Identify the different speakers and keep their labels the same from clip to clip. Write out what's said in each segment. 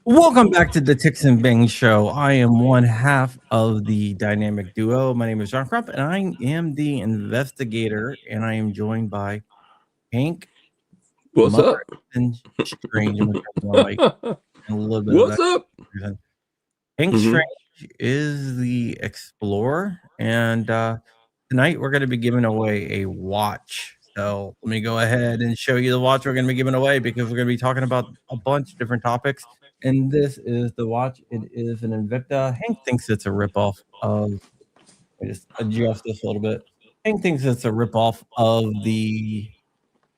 Speaker 1: Welcome back to the Ticks and Bang Show. I am one half of the dynamic duo. My name is John Crump, and I am the investigator, and I am joined by Hank
Speaker 2: What's
Speaker 1: Mother
Speaker 2: up?
Speaker 1: and Strange. I'm gonna turn my mic and a little bit of
Speaker 2: What's
Speaker 1: that.
Speaker 2: up?
Speaker 1: Hank
Speaker 2: hmm
Speaker 1: Strange is the explorer, and tonight we're going to be giving away a watch. So let me go ahead and show you the watch we're going to be giving away because we're going to be talking about a bunch of different topics. And this is the watch. It is an Invicta. Hank thinks it's a ripoff of. I just adjust this a little bit. Hank thinks it's a ripoff of the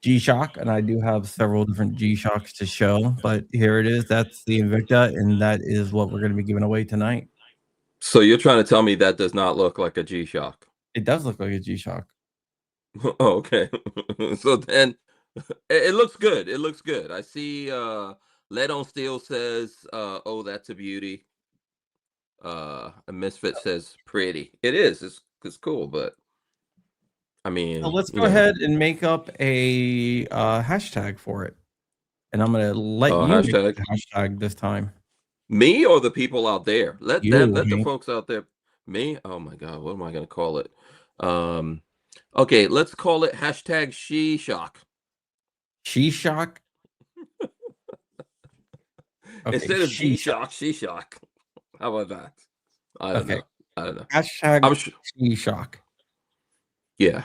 Speaker 1: G-Shock, and I do have several different G-Shocks to show, but here it is. That's the Invicta, and that is what we're going to be giving away tonight.
Speaker 2: So you're trying to tell me that does not look like a G-Shock?
Speaker 1: It does look like a G-Shock.
Speaker 2: Oh, okay. So then it looks good. It looks good. I see Lead on Steel says, oh, that's a beauty. A Misfit says pretty. It is. It's cool, but I
Speaker 1: So
Speaker 2: mean,
Speaker 1: let's go ahead and make up a hashtag for it. And I'm gonna let you make
Speaker 2: hashtag
Speaker 1: the hashtag this time.
Speaker 2: me or the people out there.
Speaker 1: You,
Speaker 2: Let the
Speaker 1: Hank.
Speaker 2: folks out there. Me? Oh my God, what am I gonna call it? Um okay, let's call it hashtag she shock.
Speaker 1: She-Shock. Okay,
Speaker 2: Instead of G
Speaker 1: She-Shock.
Speaker 2: shock, she shock. How about that? I don't
Speaker 1: Okay.
Speaker 2: know. I don't know.
Speaker 1: Hashtag
Speaker 2: I'm sure.
Speaker 1: She-Shock.
Speaker 2: Yeah.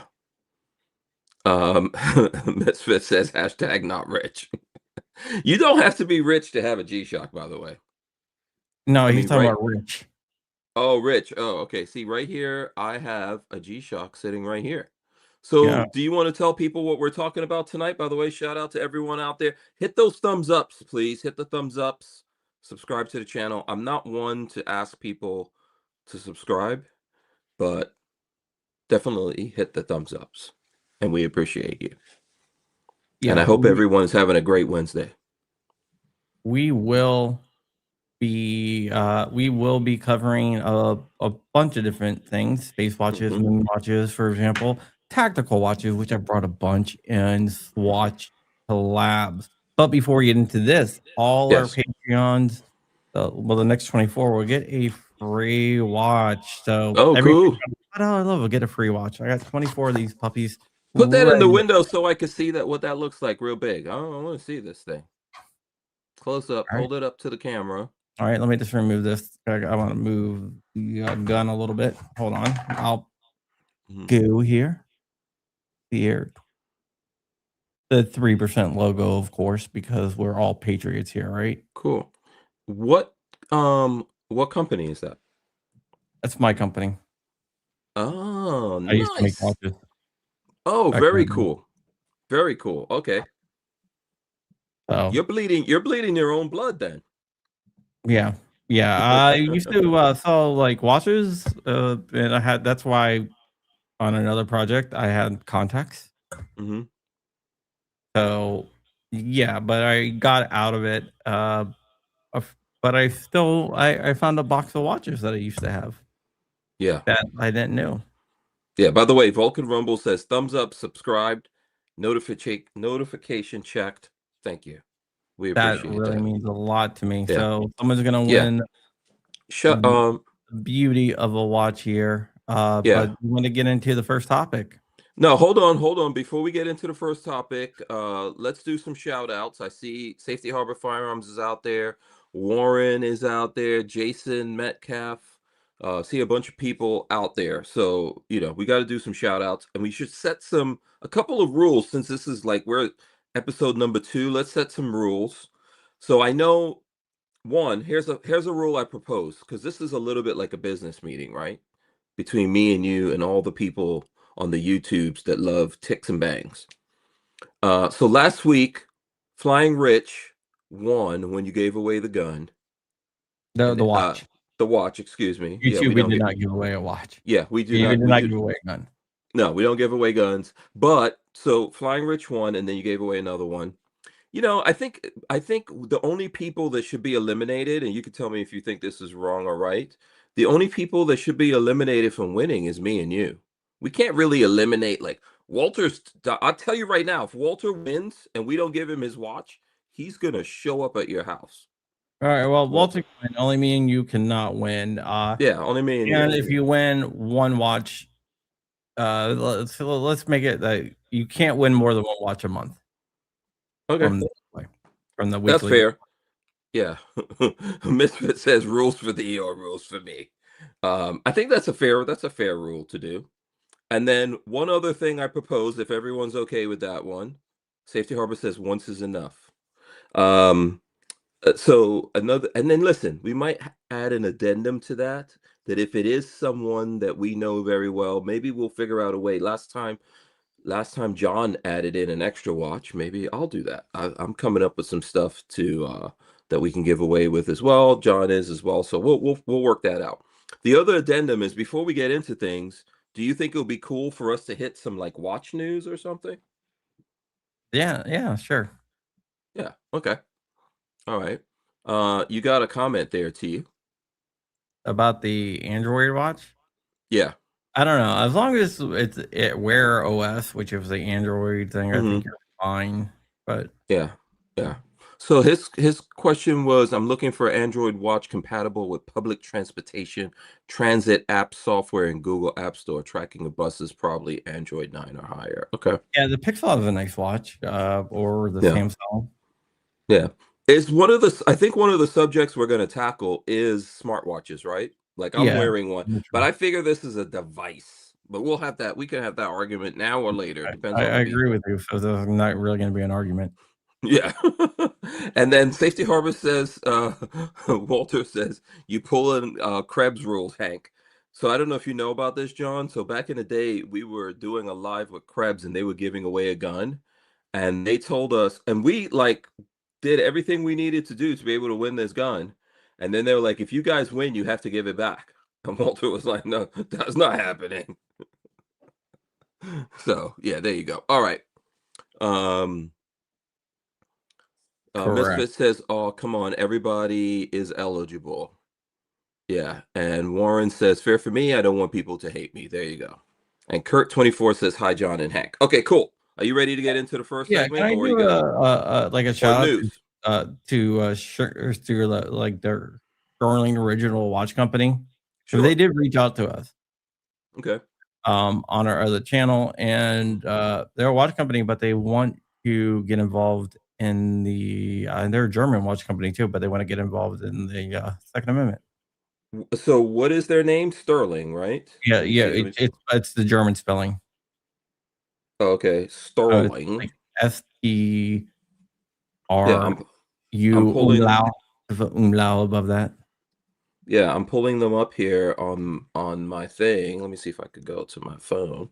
Speaker 2: Misfit says hashtag not rich. You don't have to be rich to have a G shock, by the way.
Speaker 1: No,
Speaker 2: I
Speaker 1: he's
Speaker 2: mean,
Speaker 1: talking
Speaker 2: right?
Speaker 1: about Rich.
Speaker 2: Oh, rich. Oh, okay. See, right here, I have a G shock sitting right here.
Speaker 1: Yeah.
Speaker 2: So, do you want to tell people what we're talking about tonight? By the way, shout out to everyone out there. Hit those thumbs ups, please. Hit the thumbs ups. Subscribe to the channel. I'm not one to ask people to subscribe, but definitely hit the thumbs ups. And we appreciate you. And I
Speaker 1: Yeah.
Speaker 2: hope everyone's having a great Wednesday.
Speaker 1: We will be covering a bunch of different things: space watches,
Speaker 2: hmm
Speaker 1: moon watches, for example, tactical watches, which I brought a bunch, and Swatch collabs. But before we get into this, all our
Speaker 2: Yes.
Speaker 1: Patreons, the next 24 will get a free watch. So
Speaker 2: Oh,
Speaker 1: every
Speaker 2: cool.
Speaker 1: I love will get a free watch. I got 24 of these puppies
Speaker 2: Put that in the
Speaker 1: ready.
Speaker 2: window so I can see that what that looks like real big. I want to see this thing. Close up.
Speaker 1: All right.
Speaker 2: Hold it up to the camera.
Speaker 1: All right, let me just remove this. I want to move the gun a little bit. Hold on. I'll
Speaker 2: Mhm.
Speaker 1: go here. Here. The 3% logo, of course, because we're all patriots here, right?
Speaker 2: Cool. What company is that?
Speaker 1: That's my company.
Speaker 2: Oh,
Speaker 1: I used to make
Speaker 2: nice.
Speaker 1: watches
Speaker 2: Oh,
Speaker 1: back in the
Speaker 2: very
Speaker 1: day.
Speaker 2: cool. Very cool. Okay.
Speaker 1: So,
Speaker 2: You're bleeding your own blood then.
Speaker 1: yeah. Yeah, I used to sell like watches, and that's why on another project I had contacts.
Speaker 2: hmm
Speaker 1: So, yeah, but I got out of it. But I found a box of watches that I used to have
Speaker 2: Yeah.
Speaker 1: that I didn't know.
Speaker 2: Yeah. By the way, Vulcan Rumble says thumbs up, subscribed, notification checked. Thank you. We
Speaker 1: That
Speaker 2: appreciate
Speaker 1: really
Speaker 2: that.
Speaker 1: means a lot to me.
Speaker 2: Yeah.
Speaker 1: So someone's gonna
Speaker 2: Yeah.
Speaker 1: win
Speaker 2: Shut
Speaker 1: the beauty of a watch here.
Speaker 2: yeah.
Speaker 1: But you want to get into the first topic.
Speaker 2: No, hold on. Before we get into the first topic, let's do some shout outs. I see Safety Harbor Firearms is out there, Warren is out there, Jason Metcalf. See a bunch of people out there. So, we got to do some shout outs and we should set a couple of rules since this is like we're at episode number 2. Let's set some rules. So I know one, here's a rule I propose because this is a little bit like a business meeting, right? Between me and you and all the people on the YouTubes that love ticks and bangs. So last week, Flying Rich won when you gave away the gun
Speaker 1: The
Speaker 2: and
Speaker 1: watch.
Speaker 2: the watch. Excuse me. Yeah,
Speaker 1: YouTube, we did not give away a watch.
Speaker 2: Yeah, we do
Speaker 1: We
Speaker 2: not.
Speaker 1: did
Speaker 2: We
Speaker 1: not
Speaker 2: do.
Speaker 1: give away a gun.
Speaker 2: No, we don't give away guns. But so Flying Rich won, and then you gave away another one. I think the only people that should be eliminated, and you can tell me if you think this is wrong or right. The only people that should be eliminated from winning is me and you. We can't really eliminate like Walter's. I'll tell you right now, if Walter wins and we don't give him his watch, he's gonna show up at your house.
Speaker 1: All right, well, Walter
Speaker 2: Walter.
Speaker 1: can win, only me and you cannot win,
Speaker 2: Yeah, only me and
Speaker 1: and
Speaker 2: you.
Speaker 1: if you win 1 watch, let's make it that you can't win more than 1 watch a month
Speaker 2: Okay,
Speaker 1: from the like, from the
Speaker 2: that's
Speaker 1: weekly.
Speaker 2: fair. Yeah. Misfit says rules for thee or rules for me. I think that's a fair rule to do. And then one other thing I propose, if everyone's okay with that one, Safety Harbor says once is enough. Um, so another, and then listen, we might add an addendum to that. That if it is someone that we know very well, maybe we'll figure out a way. Last time John added in an extra watch, maybe I'll do that. I'm coming up with some stuff to that we can give away with as well. John is as well, so we'll work that out. The other addendum is before we get into things, do you think it would be cool for us to hit some like watch news or something?
Speaker 1: Yeah, yeah, sure.
Speaker 2: Yeah. Okay. All right. You got a comment there, T.
Speaker 1: About the Android watch?
Speaker 2: Yeah.
Speaker 1: I don't know, as long as it Wear OS, which is the Android thing, I think
Speaker 2: Hmm.
Speaker 1: you're fine, but
Speaker 2: Yeah. Yeah. So his question was, I'm looking for Android watch compatible with public transportation, transit app software, and Google App Store. Tracking of buses, probably Android 9 or higher. Okay.
Speaker 1: yeah, the Pixel is a nice watch, or the
Speaker 2: Yeah.
Speaker 1: Samsung.
Speaker 2: Yeah. I think one of the subjects we're going to tackle is smartwatches, right? Like I'm
Speaker 1: Yeah,
Speaker 2: wearing one,
Speaker 1: very
Speaker 2: but
Speaker 1: true.
Speaker 2: I figure this is a device. But we can have that argument now or later. Depends on
Speaker 1: I
Speaker 2: the
Speaker 1: agree
Speaker 2: people.
Speaker 1: with you, so there's not really gonna be an argument.
Speaker 2: Yeah. And then Safety Harbor says, Walter says, you pull in Krebs rules, Hank. So I don't know if you know about this, John. So back in the day, we were doing a live with Krebs and they were giving away a gun. And they told us, and we like did everything we needed to do to be able to win this gun. And then they were like, if you guys win, you have to give it back. And Walter was like, no, that's not happening. So yeah, there you go. All right. Um,
Speaker 1: Correct.
Speaker 2: Misfit says, "Oh, come on, everybody is eligible." Yeah, and Warren says, "Fair for me. I don't want people to hate me." There you go. And Kurt 24 says, "Hi, John and Hank." Okay, cool. Are you ready to get into the first
Speaker 1: Yeah, can
Speaker 2: segment,
Speaker 1: I
Speaker 2: or you
Speaker 1: do
Speaker 2: got
Speaker 1: like a
Speaker 2: or
Speaker 1: shout out
Speaker 2: news?
Speaker 1: to like their Sterling Original Watch Company? Because they
Speaker 2: Sure.
Speaker 1: did reach out to us,
Speaker 2: Okay.
Speaker 1: on our other channel, and they're a watch company, but they want to get involved in they're a German watch company too, but they want to get involved in the Second Amendment.
Speaker 2: So, what is their name? Sterling, right?
Speaker 1: Yeah,
Speaker 2: Let me
Speaker 1: yeah,
Speaker 2: see. Let me see.
Speaker 1: it's the German spelling.
Speaker 2: Oh, okay,
Speaker 1: It's
Speaker 2: Sterling.
Speaker 1: like STRU
Speaker 2: Yeah, I'm pulling.
Speaker 1: umlaut, with a umlaut above that.
Speaker 2: Yeah, I'm pulling them up here on my thing. Let me see if I could go to my phone.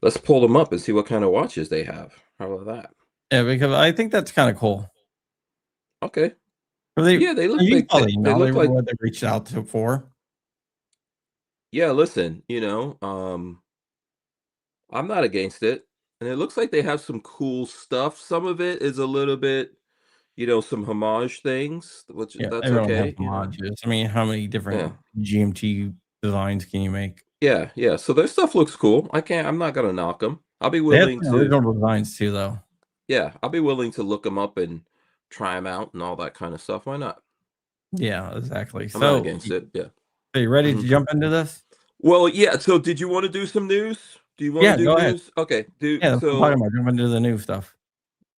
Speaker 2: Let's pull them up and see what kind of watches they have. How about that?
Speaker 1: Yeah, because I think that's kinda cool.
Speaker 2: Okay.
Speaker 1: But they
Speaker 2: Yeah, they look
Speaker 1: you
Speaker 2: like
Speaker 1: saw
Speaker 2: they,
Speaker 1: the
Speaker 2: they
Speaker 1: email, they
Speaker 2: look
Speaker 1: were
Speaker 2: like
Speaker 1: what they reached out to for.
Speaker 2: yeah, listen, I'm not against it. And it looks like they have some cool stuff. Some of it is a little bit, some homage things, which
Speaker 1: Yeah,
Speaker 2: that's
Speaker 1: everyone has
Speaker 2: okay.
Speaker 1: homages. I mean, how many
Speaker 2: Yeah.
Speaker 1: different GMT designs can you make?
Speaker 2: Yeah, yeah. So their stuff looks cool. I'm not gonna knock them.
Speaker 1: They have some original designs too, though.
Speaker 2: Yeah, I'll be willing to look them up and try them out and all that kind of stuff. Why not?
Speaker 1: Yeah, exactly.
Speaker 2: I'm not
Speaker 1: So,
Speaker 2: against it. Yeah.
Speaker 1: are you ready to
Speaker 2: Mhm.
Speaker 1: jump into this?
Speaker 2: Well, yeah. So, did you want to do some news? Do you want to
Speaker 1: Yeah,
Speaker 2: do
Speaker 1: go ahead.
Speaker 2: news? Okay. Do
Speaker 1: Yeah, that's what I'm talking
Speaker 2: so.
Speaker 1: about, jump into the new stuff.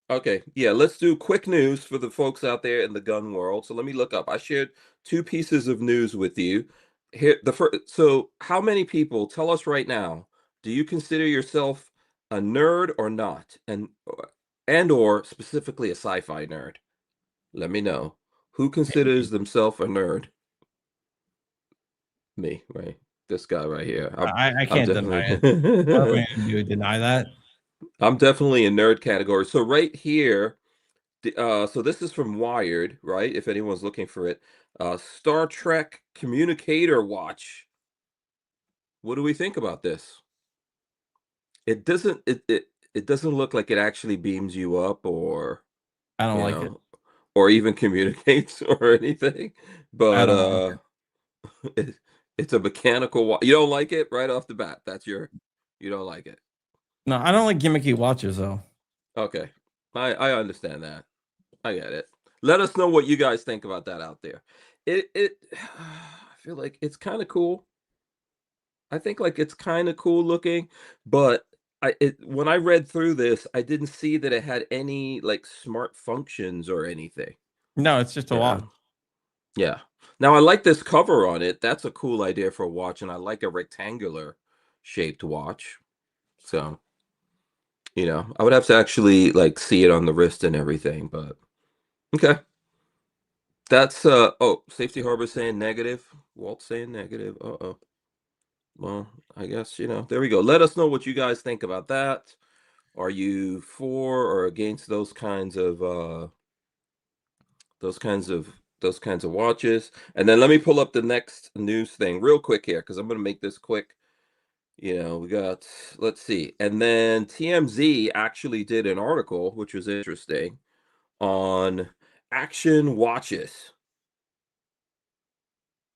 Speaker 2: Okay. Yeah. Let's do quick news for the folks out there in the gun world. So let me look up. I shared two pieces of news with you. Here, the first. So, how many people? Tell us right now. Do you consider yourself a nerd or not? And or specifically a sci-fi nerd? Let me know. Who considers themselves a nerd? Me, right? This guy right here.
Speaker 1: I
Speaker 2: I'm
Speaker 1: can't deny
Speaker 2: definitely
Speaker 1: it. What am I gonna do, deny that?
Speaker 2: I'm definitely in nerd category. So right here, so this is from Wired, right? If anyone's looking for it, Star Trek Communicator Watch. What do we think about this? It doesn't look like it actually beams you up or
Speaker 1: I don't
Speaker 2: you
Speaker 1: like it.
Speaker 2: know or even communicates or anything,
Speaker 1: I
Speaker 2: but
Speaker 1: don't like it.
Speaker 2: it, it's a mechanical watch. You don't like it right off the bat. You don't like it.
Speaker 1: No, I don't like gimmicky watches, though.
Speaker 2: Okay. I understand that. I get it. Let us know what you guys think about that out there. I feel like it's kind of cool. I think like it's kind of cool looking, but when I read through this, I didn't see that it had any like smart functions or anything.
Speaker 1: No, it's just a
Speaker 2: You
Speaker 1: watch.
Speaker 2: know? Yeah. Now I like this cover on it. That's a cool idea for a watch, and I like a rectangular shaped watch. So, I would have to actually like see it on the wrist and everything, but okay. That's oh, Safety Harbor saying negative. Walt saying negative. Uh-oh. Well, I guess, there we go. Let us know what you guys think about that. Are you for or against those kinds of those kinds of watches? And then let me pull up the next news thing real quick here because I'm going to make this quick. We got, let's see. And then TMZ actually did an article which was interesting on action watches.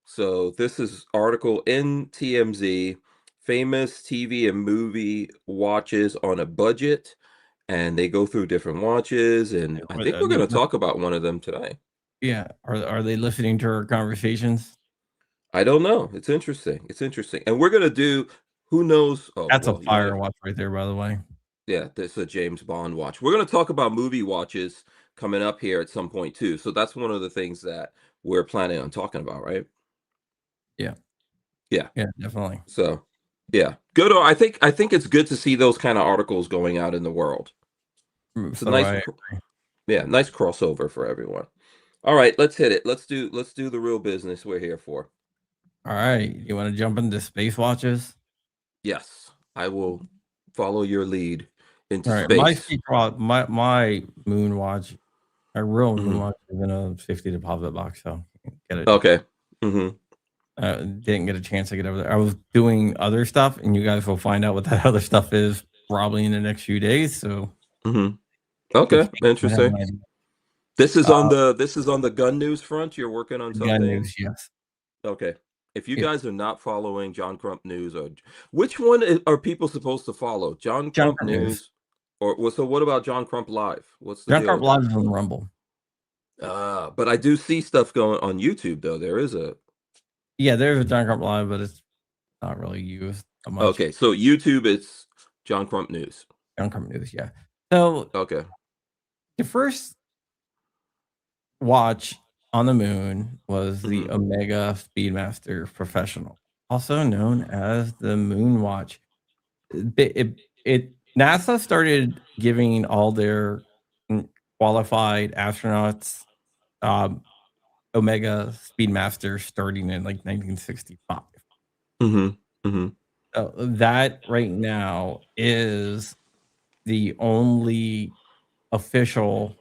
Speaker 2: So this is article in TMZ, famous TV and movie watches on a budget, and they go through different watches, and I think we're going to talk about one of them today.
Speaker 1: Yeah. Are they listening to our conversations?
Speaker 2: I don't know. It's interesting. It's interesting. And we're going to do who knows. Oh,
Speaker 1: That's a
Speaker 2: well, you might.
Speaker 1: fire watch right there, by the way.
Speaker 2: Yeah, this is a James Bond watch. We're going to talk about movie watches coming up here at some point too. So that's one of the things that we're planning on talking about, right?
Speaker 1: Yeah.
Speaker 2: Yeah.
Speaker 1: Yeah, definitely.
Speaker 2: So, yeah, good. I think it's good to see those kind of articles going out in the world. It's a
Speaker 1: So
Speaker 2: nice,
Speaker 1: I
Speaker 2: yeah, nice crossover for everyone. All right, let's hit it. Let's do the real business we're here for.
Speaker 1: All right. You want to jump into space watches?
Speaker 2: Yes, I will follow your lead into
Speaker 1: All right. My
Speaker 2: space.
Speaker 1: space watch, my moon watch, a real moon
Speaker 2: Hmm.
Speaker 1: watch is in a safety deposit box. So get it.
Speaker 2: Okay. Hmm.
Speaker 1: Didn't get a chance to get over there. I was doing other stuff, and you guys will find out what that other stuff is probably in the next few days. So
Speaker 2: Hmm.
Speaker 1: if
Speaker 2: Okay.
Speaker 1: you have
Speaker 2: Interesting.
Speaker 1: an idea.
Speaker 2: This is on the gun news front. You're working on
Speaker 1: Gun
Speaker 2: something.
Speaker 1: news, yes.
Speaker 2: Okay. If you
Speaker 1: Yeah.
Speaker 2: guys are not following John Crump News, or which one are people supposed to follow? John
Speaker 1: John
Speaker 2: Crump
Speaker 1: Crump News.
Speaker 2: News, or well, so what about John Crump Live? What's the
Speaker 1: John
Speaker 2: deal
Speaker 1: Crump
Speaker 2: with
Speaker 1: Live
Speaker 2: that?
Speaker 1: is on Rumble.
Speaker 2: But I do see stuff going on YouTube though. There is a
Speaker 1: Yeah, there's a John Crump Live, but it's not really used that much.
Speaker 2: okay. So YouTube, it's John Crump News.
Speaker 1: John Crump News, yeah. So
Speaker 2: Okay.
Speaker 1: the first watch on the moon was the
Speaker 2: Hmm.
Speaker 1: Omega Speedmaster Professional, also known as the Moon Watch. NASA started giving all their qualified astronauts um, Omega Speedmaster starting in like 1965.
Speaker 2: Hmm. Hmm.
Speaker 1: That right now is the only official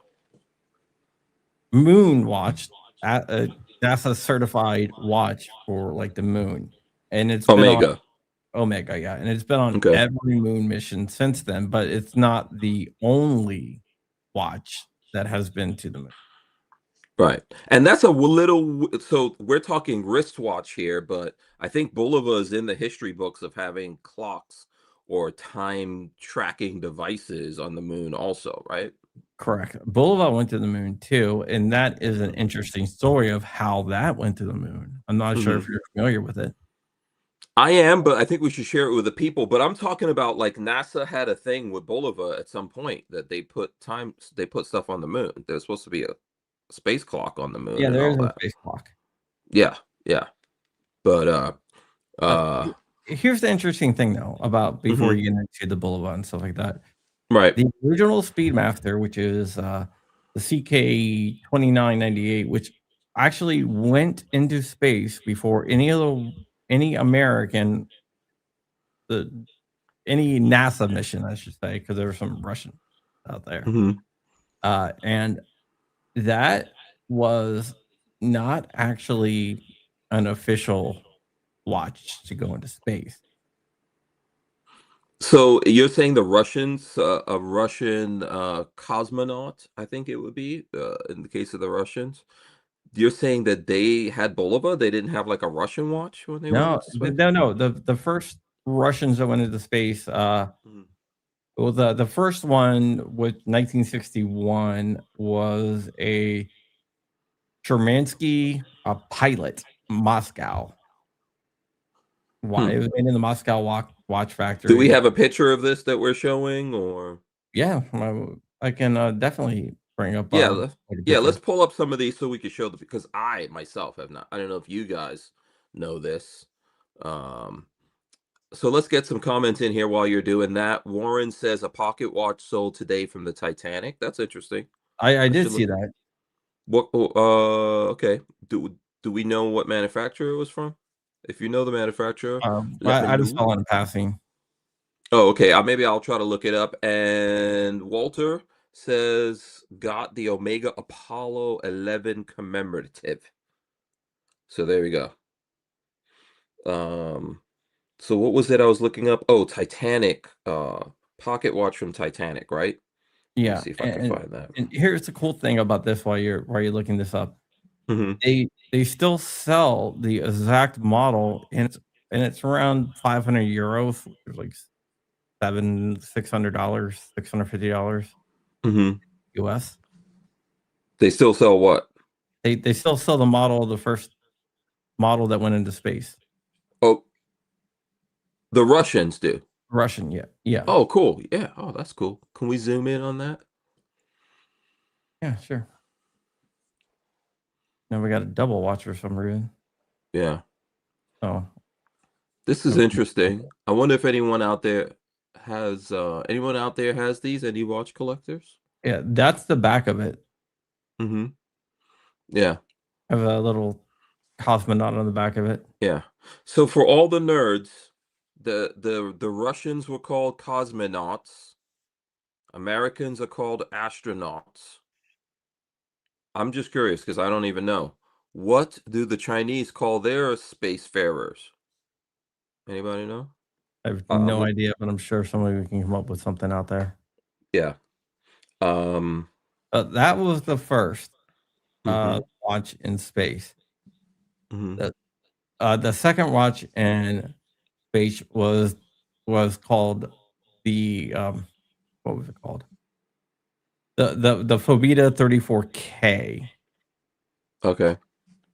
Speaker 1: moon watch, NASA certified watch for like the moon, and it's been on
Speaker 2: Omega.
Speaker 1: Omega, yeah, and it's been on
Speaker 2: Okay.
Speaker 1: every moon mission since then, but it's not the only watch that has been to the moon.
Speaker 2: Right. And that's a little, so we're talking wristwatch here, but I think Bulova is in the history books of having clocks or time tracking devices on the moon also, right?
Speaker 1: Correct. Boulevard went to the moon too, and that is an
Speaker 2: Hmm.
Speaker 1: interesting story of how that went to the moon. I'm not sure
Speaker 2: Hmm.
Speaker 1: if you're familiar with it.
Speaker 2: I am, but I think we should share it with the people. But I'm talking about like NASA had a thing with Bulova at some point that they put stuff on the moon. There's supposed to be a space clock on the moon
Speaker 1: Yeah,
Speaker 2: and
Speaker 1: there is
Speaker 2: all
Speaker 1: a
Speaker 2: that.
Speaker 1: space clock.
Speaker 2: Yeah, yeah. But
Speaker 1: Uh,
Speaker 2: uh,
Speaker 1: he Here's the interesting thing though about before
Speaker 2: mhm,
Speaker 1: you get into the Boulevard and stuff like that.
Speaker 2: right.
Speaker 1: The original Speedmaster, which is the CK-2998, which actually went into space before any American the any NASA mission, I should say, because there were some Russian out there.
Speaker 2: Hmm.
Speaker 1: And that was not actually an official watch to go into space.
Speaker 2: So you're saying the Russians, a Russian cosmonaut, I think it would be in the case of the Russians. You're saying that they had Bulova? They didn't have like a Russian watch when they went
Speaker 1: No,
Speaker 2: into space?
Speaker 1: no. The first Russians that went into space,
Speaker 2: Mhm.
Speaker 1: the first one with 1961 was a Shermansky, a pilot, Moscow.
Speaker 2: Hmm.
Speaker 1: It was made in the Moscow watch
Speaker 2: Do we
Speaker 1: factory.
Speaker 2: have a picture of this that we're showing, or
Speaker 1: Yeah, I can definitely bring up
Speaker 2: yeah,
Speaker 1: like a
Speaker 2: yeah, let's
Speaker 1: picture.
Speaker 2: pull up some of these so we can show them because I myself have not. I don't know if you guys know this. Um, so let's get some comments in here while you're doing that. Warren says a pocket watch sold today from the Titanic. That's interesting.
Speaker 1: I
Speaker 2: I
Speaker 1: did
Speaker 2: should
Speaker 1: see
Speaker 2: look.
Speaker 1: that.
Speaker 2: What? Okay. Do we know what manufacturer it was from? If you know the manufacturer, let me
Speaker 1: I just
Speaker 2: know.
Speaker 1: saw it in passing.
Speaker 2: Oh, okay. Maybe I'll try to look it up. And Walter says got the Omega Apollo 11 commemorative. So there we go. Um, so what was it I was looking up? Oh, Titanic. Pocket watch from Titanic, right? Let me
Speaker 1: Yeah,
Speaker 2: see if I can find that.
Speaker 1: and here's the cool thing about this while you're looking this up.
Speaker 2: Hmm.
Speaker 1: They still sell the exact model, and it's around 500 euros, which is like $600, $650
Speaker 2: Hmm.
Speaker 1: US.
Speaker 2: They still sell what?
Speaker 1: They still sell the model, the first model that went into space.
Speaker 2: Oh, the Russians do.
Speaker 1: Russian, yeah, yeah,
Speaker 2: Oh, cool. Yeah. Oh, that's cool. Can we zoom in on that?
Speaker 1: yeah, sure. Now we got a double watch for some reason.
Speaker 2: Yeah.
Speaker 1: Oh,
Speaker 2: This is
Speaker 1: okay.
Speaker 2: interesting. I wonder if anyone out there has these, any watch collectors?
Speaker 1: Yeah, that's the back of it.
Speaker 2: Hmm. Yeah.
Speaker 1: Have a little cosmonaut on the back of it.
Speaker 2: Yeah. So for all the nerds, the Russians were called cosmonauts. Americans are called astronauts. I'm just curious because I don't even know. What do the Chinese call their spacefarers? Anybody know?
Speaker 1: I have
Speaker 2: I'm
Speaker 1: no
Speaker 2: look.
Speaker 1: idea, but I'm sure somebody can come up with something out there.
Speaker 2: Yeah. Um.
Speaker 1: That was the first
Speaker 2: Hmm.
Speaker 1: watch in space.
Speaker 2: Hmm.
Speaker 1: The second watch in space was called the what was it called? The Fobita 34K,
Speaker 2: Okay.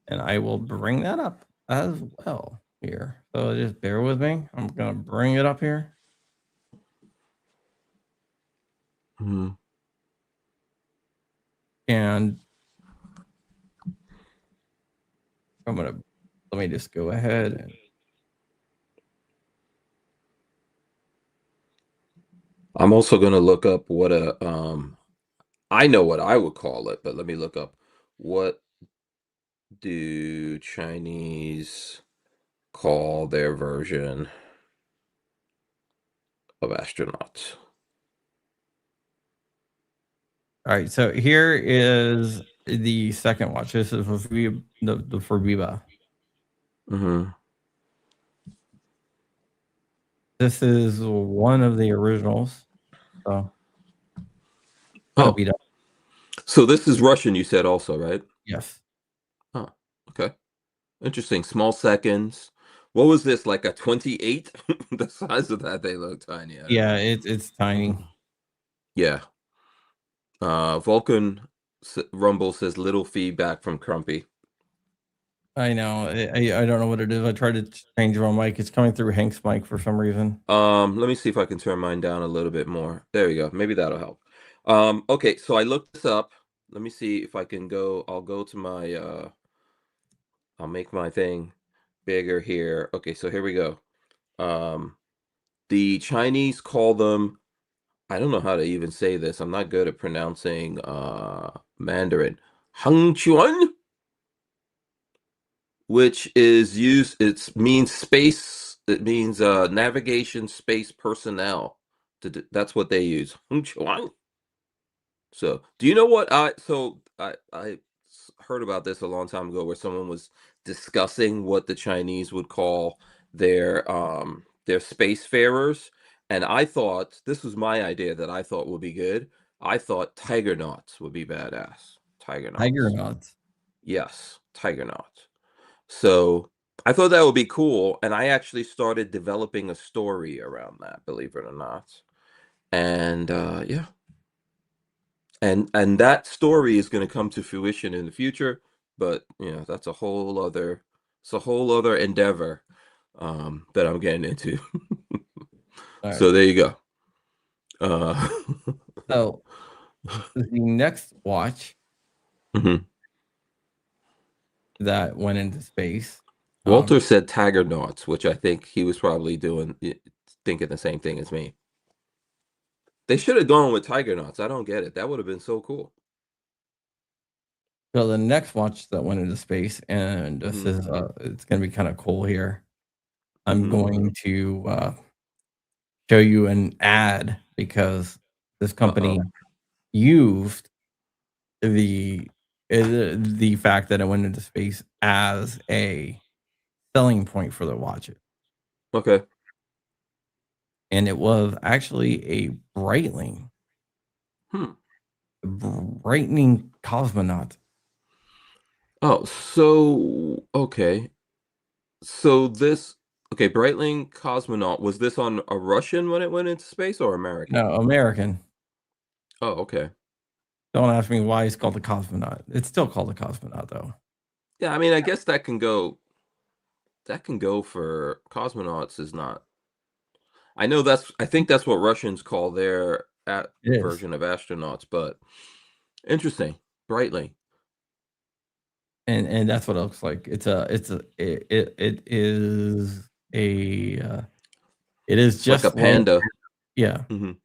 Speaker 1: and I will bring that up as well here. So just bear with me. I'm gonna bring it up here,
Speaker 2: Hmm.
Speaker 1: and I'm gonna let me just go ahead and
Speaker 2: I'm also gonna look up what a I know what I would call it, but let me look up what do Chinese call their version of astronauts?
Speaker 1: all right. So here is the second watch. This is the Forbiba.
Speaker 2: Hmm.
Speaker 1: This is one of the originals. So gotta
Speaker 2: Oh,
Speaker 1: beat up.
Speaker 2: so this is Russian, you said also, right?
Speaker 1: Yes.
Speaker 2: Oh, okay. Interesting. Small seconds. What was this, like a 28? The size of that, they look tiny. I don't
Speaker 1: Yeah,
Speaker 2: know.
Speaker 1: it's tiny.
Speaker 2: Mhm. Yeah. Vulcan Rumble says little feedback from Crumpy.
Speaker 1: I know. I don't know what it is. I tried to change my mic. It's coming through Hank's mic for some reason.
Speaker 2: Let me see if I can turn mine down a little bit more. There we go. Maybe that'll help. Okay, so I looked this up. Let me see if I can go. I'll go to my I'll make my thing bigger here. Okay, so here we go. Um, the Chinese call them, I don't know how to even say this. I'm not good at pronouncing Mandarin. Hangchuan, which is used, it means space, it means navigation space personnel. That's what they use. Hangchuan. So, do you know what heard about this a long time ago where someone was discussing what the Chinese would call their spacefarers, and I thought this was my idea that I thought would be good. I thought tiger knots would be badass. Tiger
Speaker 1: Tiger
Speaker 2: knots.
Speaker 1: nuts.
Speaker 2: Yes, tiger knots. So, I thought that would be cool, and I actually started developing a story around that, believe it or not. And yeah, and that story is going to come to fruition in the future. but that's a whole other endeavor that I'm getting into.
Speaker 1: Alright.
Speaker 2: So there you go. Uh,
Speaker 1: So, the next watch
Speaker 2: mhm.
Speaker 1: that went into space,
Speaker 2: Walter said Tiger knots, which I think he was probably thinking the same thing as me. They should have gone with Tiger knots. I don't get it. That would have been so cool.
Speaker 1: so the next watch that went into space, and this
Speaker 2: Hmm.
Speaker 1: is, it's gonna be kinda cool here. I'm
Speaker 2: Hmm.
Speaker 1: going to, show you an ad because this company
Speaker 2: Uh-oh.
Speaker 1: used the the fact that it went into space as a selling point for the watches,
Speaker 2: Okay.
Speaker 1: and it was actually a
Speaker 2: Hmm.
Speaker 1: brightening cosmonaut.
Speaker 2: Oh, so okay. So this okay, Breitling cosmonaut, was this on a Russian when it went into space or American?
Speaker 1: No, American.
Speaker 2: Oh, okay.
Speaker 1: Don't ask me why it's called a cosmonaut. It's still called a cosmonaut, though.
Speaker 2: Yeah, I mean, I guess that can go for cosmonauts is not. I think that's what Russians call their
Speaker 1: It is,
Speaker 2: version of astronauts, but interesting. Breitling.
Speaker 1: and that's what it looks like. It is a, it is
Speaker 2: It's like a
Speaker 1: just like,
Speaker 2: panda.
Speaker 1: yeah,
Speaker 2: Mhm.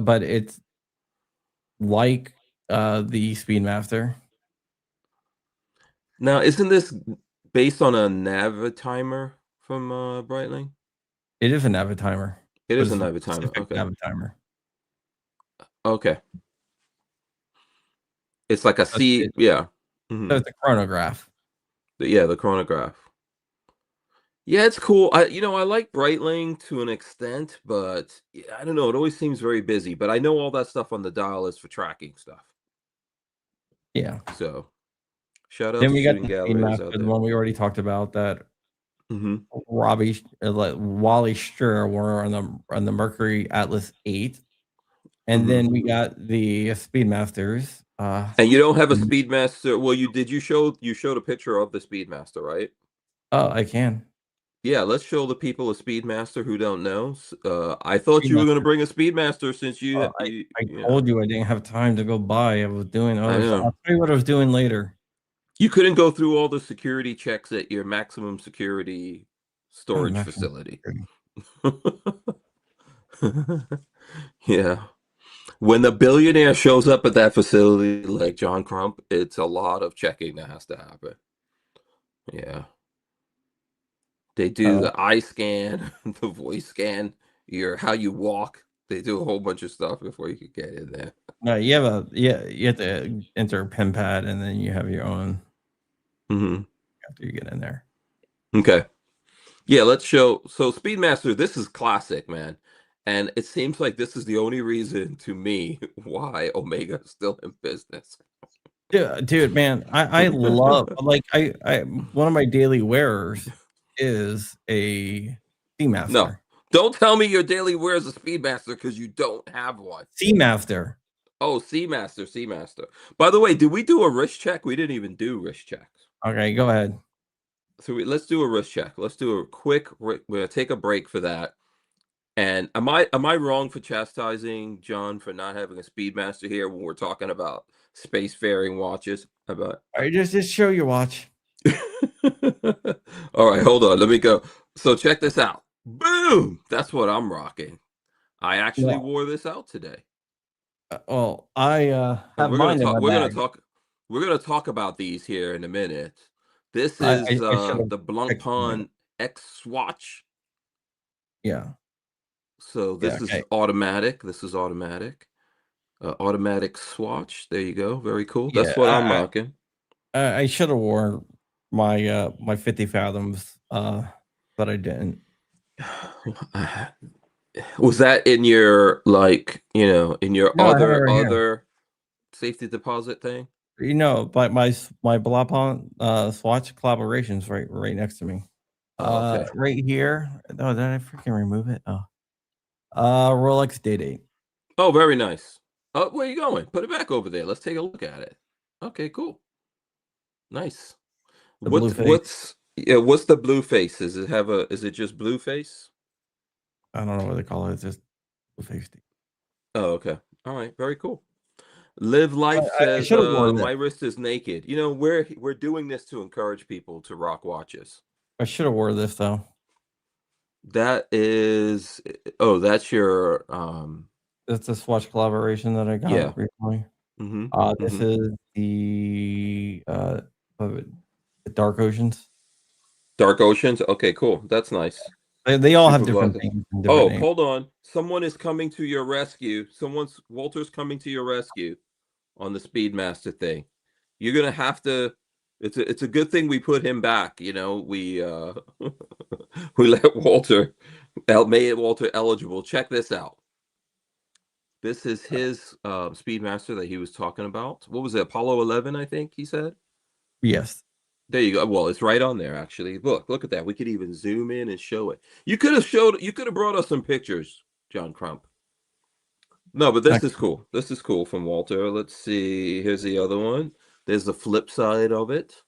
Speaker 1: but it's like, the Speedmaster.
Speaker 2: Now, isn't this based on a Navitimer from Breitling?
Speaker 1: It is a Navitimer,
Speaker 2: It
Speaker 1: but
Speaker 2: is a
Speaker 1: it's a
Speaker 2: Navitimer.
Speaker 1: specific
Speaker 2: Okay.
Speaker 1: Navitimer.
Speaker 2: Okay. It's like a
Speaker 1: So
Speaker 2: C, yeah.
Speaker 1: so
Speaker 2: Mhm.
Speaker 1: it's a chronograph.
Speaker 2: Yeah, the chronograph. Yeah, it's cool. I like Breitling to an extent, but yeah, I don't know. It always seems very busy. But I know all that stuff on the dial is for tracking stuff.
Speaker 1: Yeah.
Speaker 2: So shout out
Speaker 1: Then
Speaker 2: to
Speaker 1: we got
Speaker 2: Shooting
Speaker 1: the
Speaker 2: Galleries
Speaker 1: Speedmaster,
Speaker 2: out
Speaker 1: the
Speaker 2: there.
Speaker 1: one we already talked about that
Speaker 2: Hmm.
Speaker 1: Like Wally Stryer were on the Mercury Atlas 8. And
Speaker 2: Hmm.
Speaker 1: then we got the Speedmasters.
Speaker 2: And you don't have a Speedmaster. Well, you showed a picture of the Speedmaster, right?
Speaker 1: Oh, I can.
Speaker 2: Yeah, let's show the people a Speedmaster who don't know. I thought you were going to
Speaker 1: Speedmaster.
Speaker 2: bring a Speedmaster since
Speaker 1: Oh, I
Speaker 2: yeah,
Speaker 1: told you I didn't have time to go buy. I was doing
Speaker 2: I
Speaker 1: other stuff.
Speaker 2: know.
Speaker 1: I'll tell you what I was doing later.
Speaker 2: You couldn't go through all the security checks at your maximum security
Speaker 1: Oh,
Speaker 2: storage
Speaker 1: maximum
Speaker 2: facility.
Speaker 1: security.
Speaker 2: Yeah. When the billionaire shows up at that facility like John Crump, it's a lot of checking that has to happen. Yeah. They do
Speaker 1: Oh,
Speaker 2: the eye scan, the voice scan, your how you walk. They do a whole bunch of stuff before you could get in there.
Speaker 1: no, you have a yeah, you have to enter a PIN pad, and then you have your own
Speaker 2: Hmm.
Speaker 1: after you get in there.
Speaker 2: Okay. Yeah, let's show. So Speedmaster, this is classic, man. And it seems like this is the only reason to me why Omega is still in business.
Speaker 1: Dude, man, I love like, I one of my daily wearers is a
Speaker 2: No,
Speaker 1: Seamaster.
Speaker 2: don't tell me your daily wears a Speedmaster because you don't have one.
Speaker 1: Seamaster.
Speaker 2: Oh, Seamaster, Seamaster. By the way, did we do a wrist check? We didn't even do wrist checks.
Speaker 1: Okay, go ahead.
Speaker 2: So let's do a wrist check. Let's do a quick. We're gonna take a break for that. And am I wrong for chastising John for not having a Speedmaster here when we're talking about spacefaring watches? About
Speaker 1: Alright, just show your watch.
Speaker 2: all right, hold on. Let me go. So check this out. Boom! That's what I'm rocking. I actually
Speaker 1: Well,
Speaker 2: wore this out today.
Speaker 1: well, I,
Speaker 2: And
Speaker 1: have mine in my bag.
Speaker 2: we're gonna talk about these here in a minute. This
Speaker 1: I
Speaker 2: is
Speaker 1: should have
Speaker 2: the
Speaker 1: picked mine.
Speaker 2: Blancpain X Swatch.
Speaker 1: Yeah.
Speaker 2: So
Speaker 1: Yeah,
Speaker 2: this is
Speaker 1: okay.
Speaker 2: automatic. This is automatic. Automatic swatch. There you go. Very cool.
Speaker 1: Yeah,
Speaker 2: That's what I'm rocking.
Speaker 1: I should have worn my, my 50 fathoms, but I didn't.
Speaker 2: Was that in your in your
Speaker 1: No, I have it
Speaker 2: other
Speaker 1: right here.
Speaker 2: safety deposit thing?
Speaker 1: You know, but my Blapon, Swatch collaboration's right next to me.
Speaker 2: Oh, okay.
Speaker 1: Right here. Oh, did I freaking remove it? Oh. Rolex Day Date.
Speaker 2: Oh, very nice. Oh, where you going? Put it back over there. Let's take a look at it. Okay, cool. Nice.
Speaker 1: The blue
Speaker 2: What's
Speaker 1: face.
Speaker 2: what's yeah, what's the blue face? Is it just blue face?
Speaker 1: I don't know what they call it. It's just blue face.
Speaker 2: Oh, okay. All right, very cool. Live Life
Speaker 1: I
Speaker 2: says,
Speaker 1: should have worn that.
Speaker 2: my wrist is naked. You know, we're doing this to encourage people to rock watches.
Speaker 1: I should have wore this though.
Speaker 2: That is oh, that's your
Speaker 1: It's a Swatch collaboration that I
Speaker 2: yeah.
Speaker 1: got recently.
Speaker 2: Mhm.
Speaker 1: This
Speaker 2: Mhm.
Speaker 1: is what was it? The Dark Oceans.
Speaker 2: Dark Oceans. Okay, cool. That's nice.
Speaker 1: They all have
Speaker 2: Super
Speaker 1: different
Speaker 2: Velocity.
Speaker 1: things and different
Speaker 2: Oh,
Speaker 1: names.
Speaker 2: hold on. Someone is coming to your rescue. Walter's coming to your rescue on the Speedmaster thing. You're gonna have to. It's a good thing we put him back. You know, we we let made Walter eligible. Check this out. This is his Speedmaster that he was talking about. What was it? Apollo 11, I think he said.
Speaker 1: Yes.
Speaker 2: There you go. Well, it's right on there actually. Look at that. We could even zoom in and show it. You could have brought us some pictures, John Crump. No, but this is
Speaker 1: Excellent.
Speaker 2: cool. This is cool from Walter. Let's see. Here's the other one. There's the flip side of it.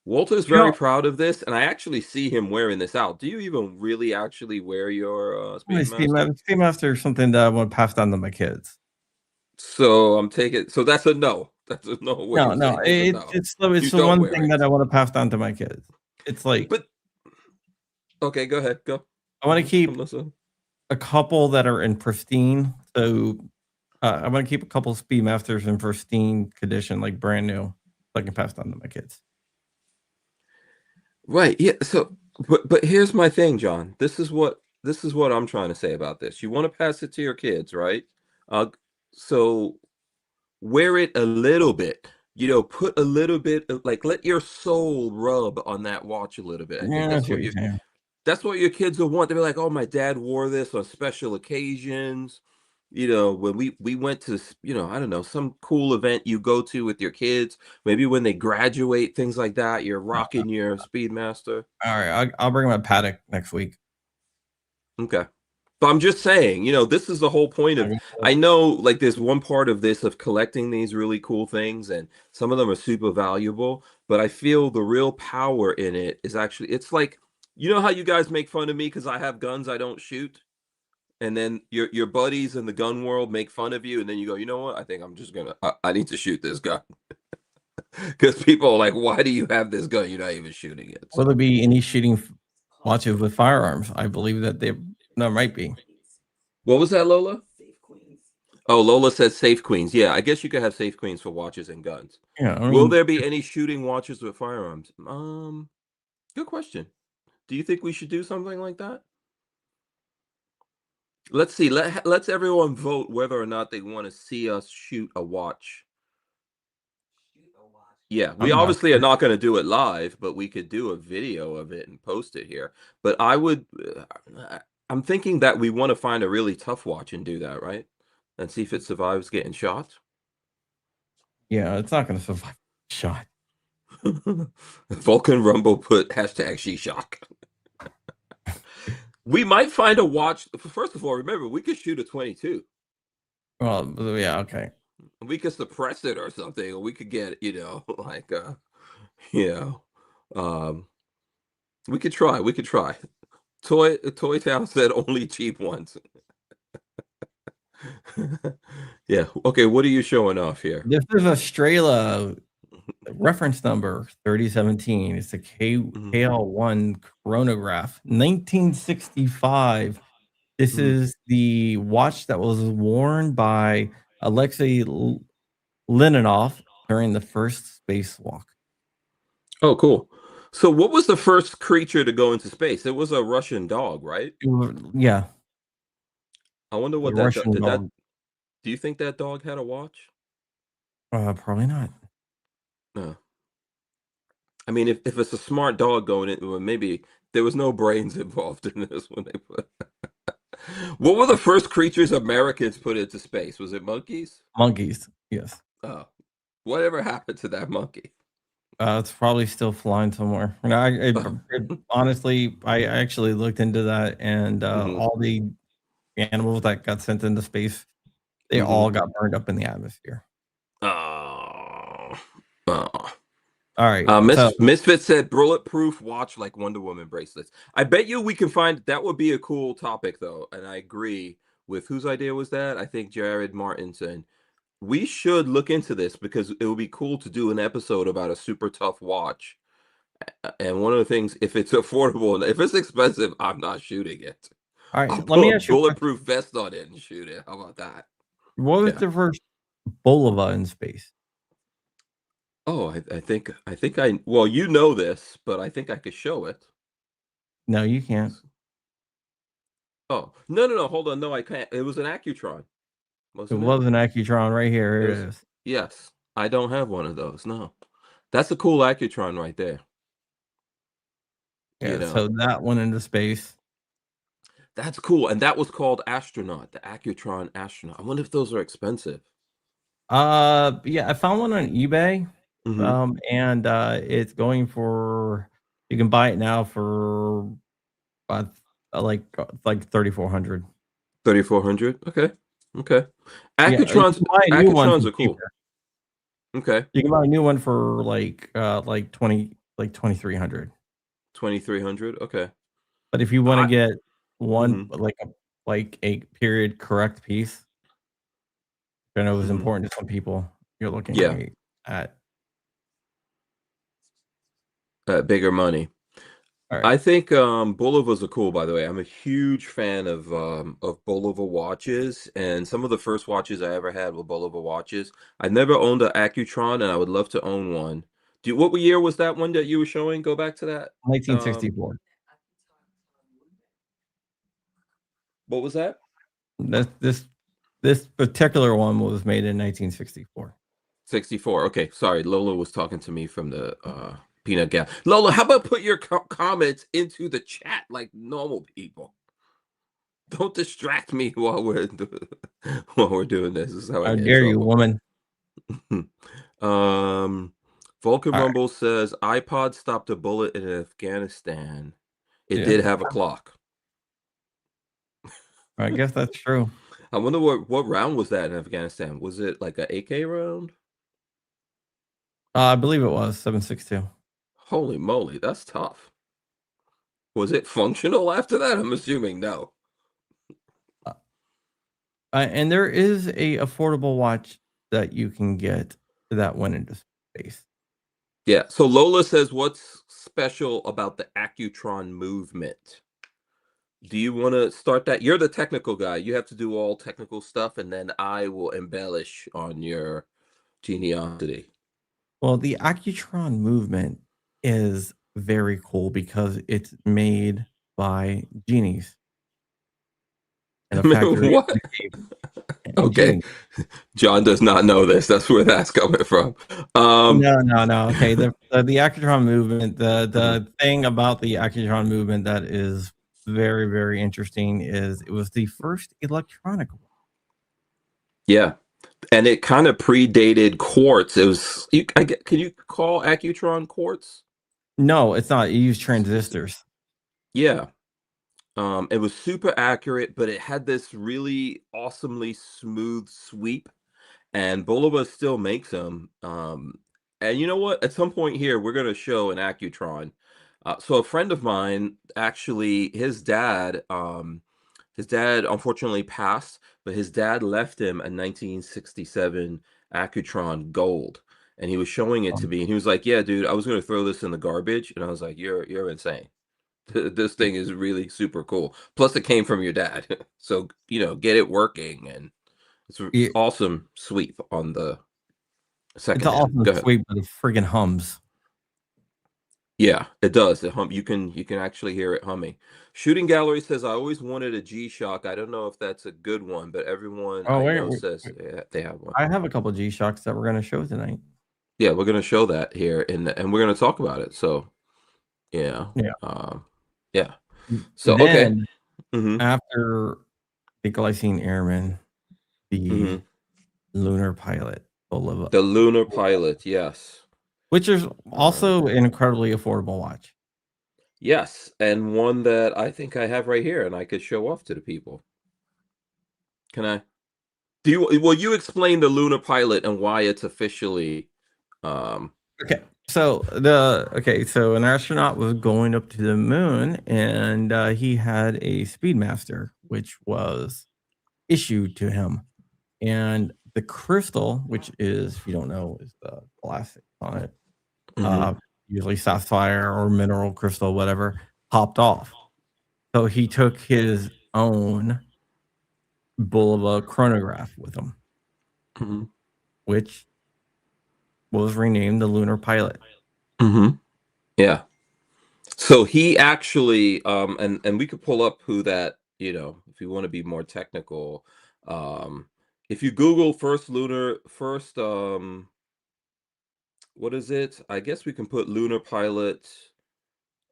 Speaker 2: Walter's
Speaker 1: You
Speaker 2: very
Speaker 1: know,
Speaker 2: proud of this, and I actually see him wearing this out. Do you even really actually wear your
Speaker 1: my
Speaker 2: Speedmaster?
Speaker 1: Speedmaster is something that I want to pass down to my kids.
Speaker 2: So I'm taking. So that's a no. That's a no. What
Speaker 1: No,
Speaker 2: you're
Speaker 1: no,
Speaker 2: saying is a no.
Speaker 1: it's
Speaker 2: You
Speaker 1: the
Speaker 2: don't
Speaker 1: one
Speaker 2: wear
Speaker 1: thing that
Speaker 2: it.
Speaker 1: I wanna pass down to my kids. It's like,
Speaker 2: But okay, go ahead. Go.
Speaker 1: I wanna
Speaker 2: I'm
Speaker 1: keep
Speaker 2: listening.
Speaker 1: a couple that are in pristine, so, I wanna keep a couple Speedmasters in pristine condition, like brand new, so I can pass down to my kids.
Speaker 2: Right. Yeah. So, but here's my thing, John. This is what I'm trying to say about this. You want to pass it to your kids, right? So wear it a little bit. You know, put a little bit of like let your soul rub on that watch a little bit. I think
Speaker 1: Yeah, I see what you're saying.
Speaker 2: that's what your kids will want. They'll be like, "Oh, my dad wore this on special occasions." You know, when we went to, I don't know, some cool event you go to with your kids, maybe when they graduate, things like that, you're rocking your Speedmaster.
Speaker 1: Alright, I'll bring my paddock next week.
Speaker 2: Okay. But I'm just saying, this is the whole point of I know like there's one part of this of collecting these really cool things and some of them are super valuable, but I feel the real power in it is actually it's like you know how you guys make fun of me because I have guns I don't shoot? And then your buddies in the gun world make fun of you, and then you go, you know what? I think I'm just gonna I need to shoot this gun. Because people are like, why do you have this gun? You're not even shooting it.
Speaker 1: Will there
Speaker 2: So
Speaker 1: be any shooting watches with firearms? I believe that there might be.
Speaker 2: what was that, Lola? Oh, Lola says safe queens. Yeah, I guess you could have safe queens for watches and guns.
Speaker 1: Yeah, I
Speaker 2: Will
Speaker 1: mean,
Speaker 2: there be any shooting watches with firearms? Good question. Do you think we should do something like that? Let's see. Let's everyone vote whether or not they want to see us shoot a watch. Yeah, we
Speaker 1: I'm down
Speaker 2: obviously are
Speaker 1: for it.
Speaker 2: not going to do it live, but we could do a video of it and post it here. But I'm thinking that we want to find a really tough watch and do that, right? And see if it survives getting shot.
Speaker 1: Yeah, it's not gonna survive a shot.
Speaker 2: Vulcan Rumble put hashtag She-Shock. We might find a watch. First of all, remember, we could shoot a 22.
Speaker 1: Well, yeah, okay.
Speaker 2: We could suppress it or something, or we could get, like, you know, um, we could try. We could try. Toy Town said only cheap ones. Yeah. Okay. What are you showing off here?
Speaker 1: This is a Strela reference number 3017. It's a
Speaker 2: Mhm,
Speaker 1: KL1 chronograph, 1965. This
Speaker 2: mhm.
Speaker 1: is the watch that was worn by Alexei Leninov during the first spacewalk.
Speaker 2: Oh, cool. So, what was the first creature to go into space? It was a Russian dog, right?
Speaker 1: Yeah,
Speaker 2: I wonder
Speaker 1: the
Speaker 2: what
Speaker 1: Russian
Speaker 2: did that.
Speaker 1: dog.
Speaker 2: Do you think that dog had a watch?
Speaker 1: Probably not.
Speaker 2: No. I mean, if it's a smart dog going in, well, maybe there was no brains involved in this when they put. What were the first creatures Americans put into space? Was it monkeys?
Speaker 1: Monkeys, yes.
Speaker 2: Oh, whatever happened to that monkey?
Speaker 1: It's probably still flying somewhere. And honestly, I actually looked into that, and
Speaker 2: Hmm.
Speaker 1: all the animals that got sent into space, they
Speaker 2: Hmm.
Speaker 1: all got burned up in the atmosphere.
Speaker 2: Oh, oh.
Speaker 1: All right. So
Speaker 2: Misfit said bulletproof watch like Wonder Woman bracelets. I bet you we can find that would be a cool topic though, and I agree with whose idea was that? I think Jared Martinson. We should look into this because it would be cool to do an episode about a super tough watch. And one of the things, if it's affordable and if it's expensive, I'm not shooting it.
Speaker 1: all right,
Speaker 2: I'll
Speaker 1: let
Speaker 2: put
Speaker 1: me
Speaker 2: a
Speaker 1: ask you a question.
Speaker 2: bulletproof vest on it and shoot it. How about that?
Speaker 1: What was
Speaker 2: Yeah.
Speaker 1: the first Bulova in space?
Speaker 2: Oh, I think well, you know this, but I think I could show it.
Speaker 1: No, you can't.
Speaker 2: Oh, no, hold on. No, I can't. It was an Accutron,
Speaker 1: It
Speaker 2: wasn't it?
Speaker 1: was an Accutron right here.
Speaker 2: It
Speaker 1: Here
Speaker 2: was,
Speaker 1: it is.
Speaker 2: yes. I don't have one of those. No. That's a cool Accutron right there. You
Speaker 1: Yeah,
Speaker 2: know,
Speaker 1: so that went into space.
Speaker 2: that's cool. And that was called Astronaut, the Accutron Astronaut. I wonder if those are expensive.
Speaker 1: Yeah, I found one on eBay,
Speaker 2: Mm-hmm.
Speaker 1: and it's going for you can buy it now for uh, like 3,400.
Speaker 2: 3,400. Okay. Okay.
Speaker 1: Yeah, you
Speaker 2: Accutrons
Speaker 1: can buy a new one
Speaker 2: Accutrons
Speaker 1: for
Speaker 2: are cool.
Speaker 1: cheaper.
Speaker 2: Okay.
Speaker 1: You can buy a new one for like 2,300.
Speaker 2: 2,300. Okay.
Speaker 1: But if you want to
Speaker 2: I
Speaker 1: get one
Speaker 2: mhm.
Speaker 1: like a period correct piece, I know it was
Speaker 2: Mhm.
Speaker 1: important to some people. You're
Speaker 2: Yeah.
Speaker 1: looking at
Speaker 2: Bigger money.
Speaker 1: all right.
Speaker 2: I think Bulova are cool, by the way. I'm a huge fan of Bulova watches, and some of the first watches I ever had were Bulova watches. I never owned an Accutron, and I would love to own one. What year was that one that you were showing? Go back to that. Um,
Speaker 1: 1964.
Speaker 2: what was that?
Speaker 1: This this this particular one was made in 1964.
Speaker 2: 64. Okay, sorry. Lola was talking to me from the peanut gal. Lola, how about put your comments into the chat like normal people? Don't distract me while we're while we're doing this. This is how I
Speaker 1: How
Speaker 2: get in
Speaker 1: dare you,
Speaker 2: trouble.
Speaker 1: woman?
Speaker 2: um Vulcan
Speaker 1: All right.
Speaker 2: Rumble says iPod stopped a bullet in Afghanistan. It
Speaker 1: Yeah.
Speaker 2: did have a clock.
Speaker 1: I guess that's true.
Speaker 2: I wonder what round was that in Afghanistan? Was it like a AK round?
Speaker 1: I believe it was 7.62.
Speaker 2: Holy moly, that's tough. Was it functional after that? I'm assuming no.
Speaker 1: Uh, and there is a affordable watch that you can get that went into space.
Speaker 2: Yeah. So Lola says, what's special about the Accutron movement? Do you want to start that? You're the technical guy. You have to do all technical stuff, and then I will embellish on your geniality.
Speaker 1: Well, the Accutron movement is very cool because it's made by genies in a factory in
Speaker 2: What?
Speaker 1: a cave in
Speaker 2: Okay.
Speaker 1: Genie.
Speaker 2: John does not know this. That's where that's coming from.
Speaker 1: No, no, no. Okay, the Accutron movement,
Speaker 2: Uh-huh.
Speaker 1: the thing about the Accutron movement that is very, very interesting is it was the first electronic one.
Speaker 2: Yeah. And it kind of predated quartz. It was, can you call Accutron quartz?
Speaker 1: No, it's not. You use transistors.
Speaker 2: Yeah. It was super accurate, but it had this really awesomely smooth sweep. And Bulova still makes them. And you know what? At some point here, we're going to show an Accutron. So a friend of mine, actually, his dad unfortunately passed, but his dad left him a 1967 Accutron Gold, and he was showing it to
Speaker 1: Um,
Speaker 2: me, and he was like, "Yeah, dude, I was going to throw this in the garbage," and I was like, "You're insane. This thing is really super cool. Plus, it came from your dad, so get it working and." It's a
Speaker 1: it,
Speaker 2: awesome sweep on the
Speaker 1: it's an
Speaker 2: second hand.
Speaker 1: awesome
Speaker 2: Go ahead.
Speaker 1: sweep, but it friggin' hums.
Speaker 2: Yeah, it does. It hum you can actually hear it humming. Shooting Gallery says, "I always wanted a G-Shock. I don't know if that's a good one, but everyone
Speaker 1: Oh,
Speaker 2: I
Speaker 1: wait,
Speaker 2: know
Speaker 1: wait,
Speaker 2: says
Speaker 1: wait.
Speaker 2: they have one."
Speaker 1: I have a couple G Shocks that we're gonna show tonight.
Speaker 2: Yeah, we're gonna show that here and we're gonna talk about it. So yeah.
Speaker 1: Yeah.
Speaker 2: Um yeah. So okay.
Speaker 1: Then
Speaker 2: Mm-hmm.
Speaker 1: after the Glycine Airman, the
Speaker 2: Mm-hmm.
Speaker 1: lunar pilot, Bulova,
Speaker 2: The Lunar Pilot, yes.
Speaker 1: which is
Speaker 2: Um
Speaker 1: also an incredibly affordable watch.
Speaker 2: yes, and one that I think I have right here and I could show off to the people. Can I? Will you explain the lunar pilot and why it's officially um
Speaker 1: Okay. So an astronaut was going up to the moon, and he had a Speedmaster, which was issued to him. And the crystal, which is, if you don't know, is the plastic on it, uh,
Speaker 2: Mhm.
Speaker 1: usually sapphire or mineral crystal, whatever, popped off. So he took his own Bulova chronograph with him,
Speaker 2: Mhm.
Speaker 1: which was renamed the Lunar Pilot.
Speaker 2: Mhm. Yeah. So he actually, and we could pull up who that, if you want to be more technical, um, if you Google first, what is it? I guess we can put lunar pilot,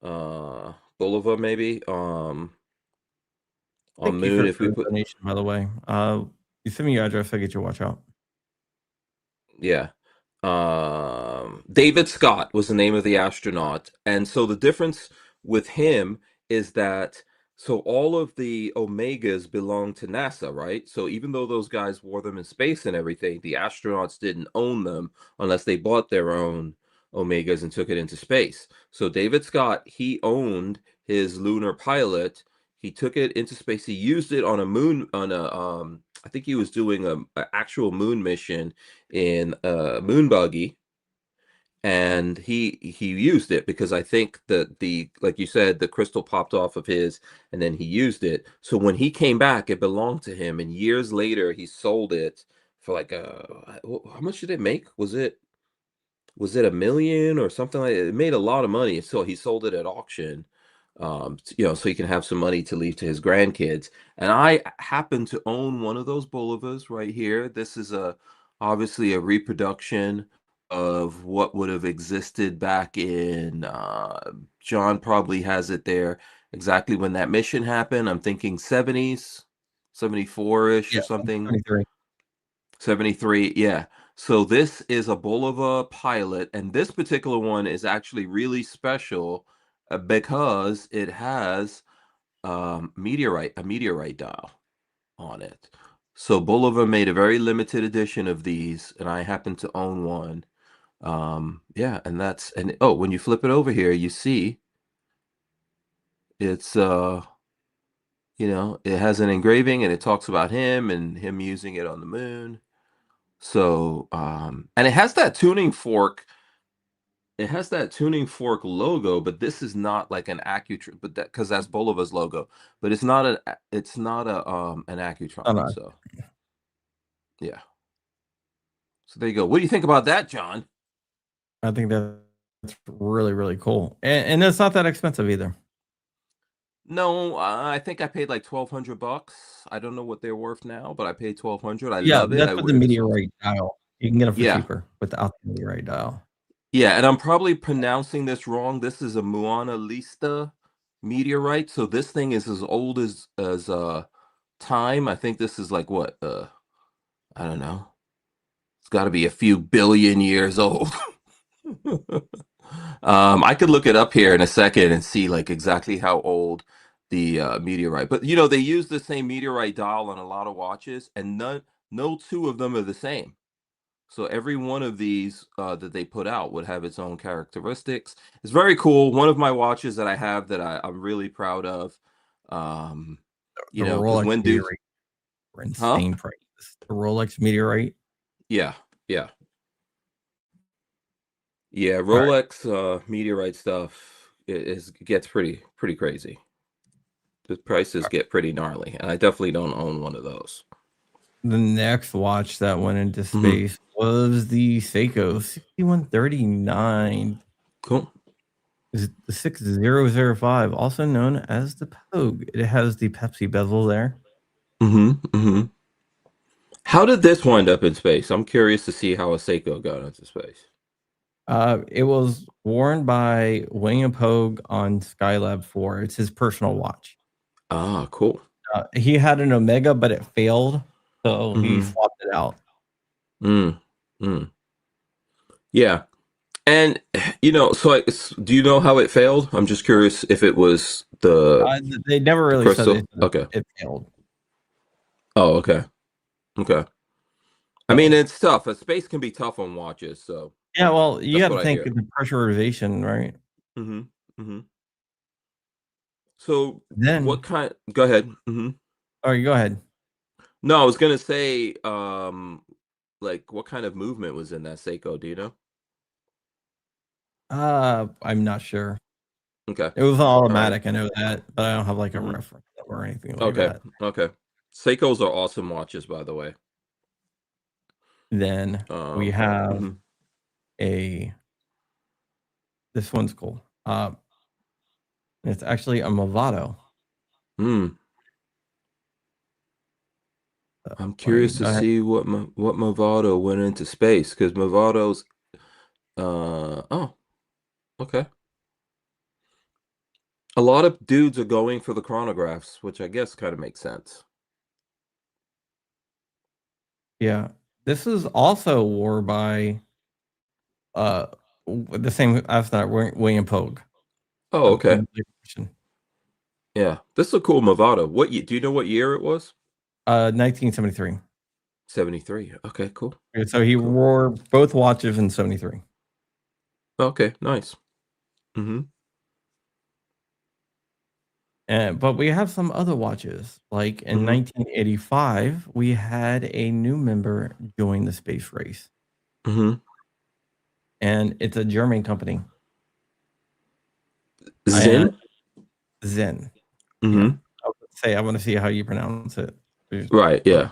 Speaker 2: Bulova maybe, on
Speaker 1: Thank you
Speaker 2: moon.
Speaker 1: for
Speaker 2: If we
Speaker 1: the
Speaker 2: put,
Speaker 1: donation, by the way. You send me your address, I'll get your watch out.
Speaker 2: yeah. David Scott was the name of the astronaut. And so the difference with him is that so all of the Omegas belong to NASA, right? So even though those guys wore them in space and everything, the astronauts didn't own them unless they bought their own Omegas and took it into space. So David Scott, he owned his lunar pilot. He took it into space. He used it on a moon on a I think he was doing a actual moon mission in a moon buggy, and he used it because I think that the like you said, the crystal popped off of his, and then he used it. So when he came back, it belonged to him, and years later he sold it for like how much did it make? Was it a million or something like that? It made a lot of money, so he sold it at auction, so he can have some money to leave to his grandkids. And I happen to own one of those Bolivars right here. This is obviously a reproduction of what would have existed back in, John probably has it there exactly when that mission happened. I'm thinking 70s, 74-ish
Speaker 1: Yeah,
Speaker 2: or something.
Speaker 1: 23.
Speaker 2: 73, yeah. So this is a Bulova Pilot, and this particular one is actually really special, because it has, a meteorite dial on it. So Bulova made a very limited edition of these, and I happen to own one. Yeah, and oh, when you flip it over here, you see it's it has an engraving, and it talks about him and him using it on the moon. So, and it has that tuning fork. It has that tuning fork logo, but this is not like an Accutron, but because that's Boliva's logo, but it's not an
Speaker 1: Oh,
Speaker 2: Accutron.
Speaker 1: no,
Speaker 2: So yeah. So there you go. What do you think about that, John?
Speaker 1: I think that's really, really cool. And it's not that expensive either.
Speaker 2: No, I think I paid like $1,200. I don't know what they're worth now, but I paid 1,200. I
Speaker 1: Yeah,
Speaker 2: love it.
Speaker 1: that's
Speaker 2: I
Speaker 1: with the
Speaker 2: wear this all.
Speaker 1: meteorite dial. You can get them for
Speaker 2: Yeah,
Speaker 1: cheaper without the meteorite dial.
Speaker 2: yeah, and I'm probably pronouncing this wrong. This is a Muana Lista meteorite. So this thing is as old as time. I think this is like what? I don't know. It's got to be a few billion years old. I could look it up here in a second and see like exactly how old the meteorite. But they use the same meteorite dial on a lot of watches, and no two of them are the same. So every one of these that they put out would have its own characteristics. It's very cool. One of my watches that I have that I'm really proud of. Um,
Speaker 1: The
Speaker 2: because
Speaker 1: Rolex
Speaker 2: when dudes,
Speaker 1: meteorite were
Speaker 2: huh?
Speaker 1: insane prices. The Rolex meteorite.
Speaker 2: Yeah, yeah, yeah.
Speaker 1: All right.
Speaker 2: Rolex meteorite stuff gets pretty crazy. The prices get pretty gnarly, and I definitely don't own one of those.
Speaker 1: The next watch that went into
Speaker 2: Hmm.
Speaker 1: space was the Seiko 6139.
Speaker 2: Cool.
Speaker 1: Is the 6005, also known as the Pogue. It has the Pepsi bezel there.
Speaker 2: Hmm. Hmm. How did this wind up in space? I'm curious to see how a Seiko got into space.
Speaker 1: It was worn by William Pogue on Skylab 4. It's his personal watch.
Speaker 2: Ah, cool.
Speaker 1: He had an Omega, but it failed, so he
Speaker 2: Hmm.
Speaker 1: swapped it out.
Speaker 2: Mm. Mm. Yeah. And so do you know how it failed? I'm just curious if it was
Speaker 1: They never
Speaker 2: the
Speaker 1: really said
Speaker 2: crystal. Okay.
Speaker 1: it failed.
Speaker 2: Oh, okay. Okay. I mean,
Speaker 1: So
Speaker 2: it's tough. A space can be tough on watches, so.
Speaker 1: Yeah, well, you
Speaker 2: That's
Speaker 1: gotta
Speaker 2: what I
Speaker 1: think
Speaker 2: hear.
Speaker 1: of the pressurization, right?
Speaker 2: Mhm, mhm. So, what
Speaker 1: Then
Speaker 2: kind go ahead. Mhm.
Speaker 1: oh, you go ahead.
Speaker 2: No, I was gonna say, like, what kind of movement was in that Seiko, do you know?
Speaker 1: I'm not sure.
Speaker 2: Okay.
Speaker 1: It was
Speaker 2: Alright.
Speaker 1: automatic, I know that, but I don't have, like, a
Speaker 2: Mhm.
Speaker 1: reference number or anything like
Speaker 2: Okay,
Speaker 1: that.
Speaker 2: okay. Seikos are awesome watches, by the way.
Speaker 1: Then we have
Speaker 2: Mhm.
Speaker 1: a this one's cool. It's actually a Movado.
Speaker 2: Mm. I'm
Speaker 1: Let me
Speaker 2: curious to
Speaker 1: go ahead.
Speaker 2: see what Movado went into space because Movado's, oh, okay. A lot of dudes are going for the chronographs, which I guess kinda makes sense.
Speaker 1: Yeah. This is also wore by, uh, the same astronaut, William Pogue,
Speaker 2: Oh,
Speaker 1: the
Speaker 2: okay.
Speaker 1: big Russian.
Speaker 2: Yeah. This is a cool Movado. What ye do you know what year it was?
Speaker 1: 1973.
Speaker 2: 73. Okay, cool.
Speaker 1: And so he
Speaker 2: Cool.
Speaker 1: wore both watches in '73.
Speaker 2: Okay, nice. Mhm.
Speaker 1: But we have some other watches. Like in
Speaker 2: Mhm.
Speaker 1: 1985, we had a new member join the space race,
Speaker 2: Mhm.
Speaker 1: and it's a German company. And
Speaker 2: Zin?
Speaker 1: Zen. Yeah.
Speaker 2: Mhm.
Speaker 1: I wanna see how you pronounce it. There's
Speaker 2: Right,
Speaker 1: uh,
Speaker 2: yeah.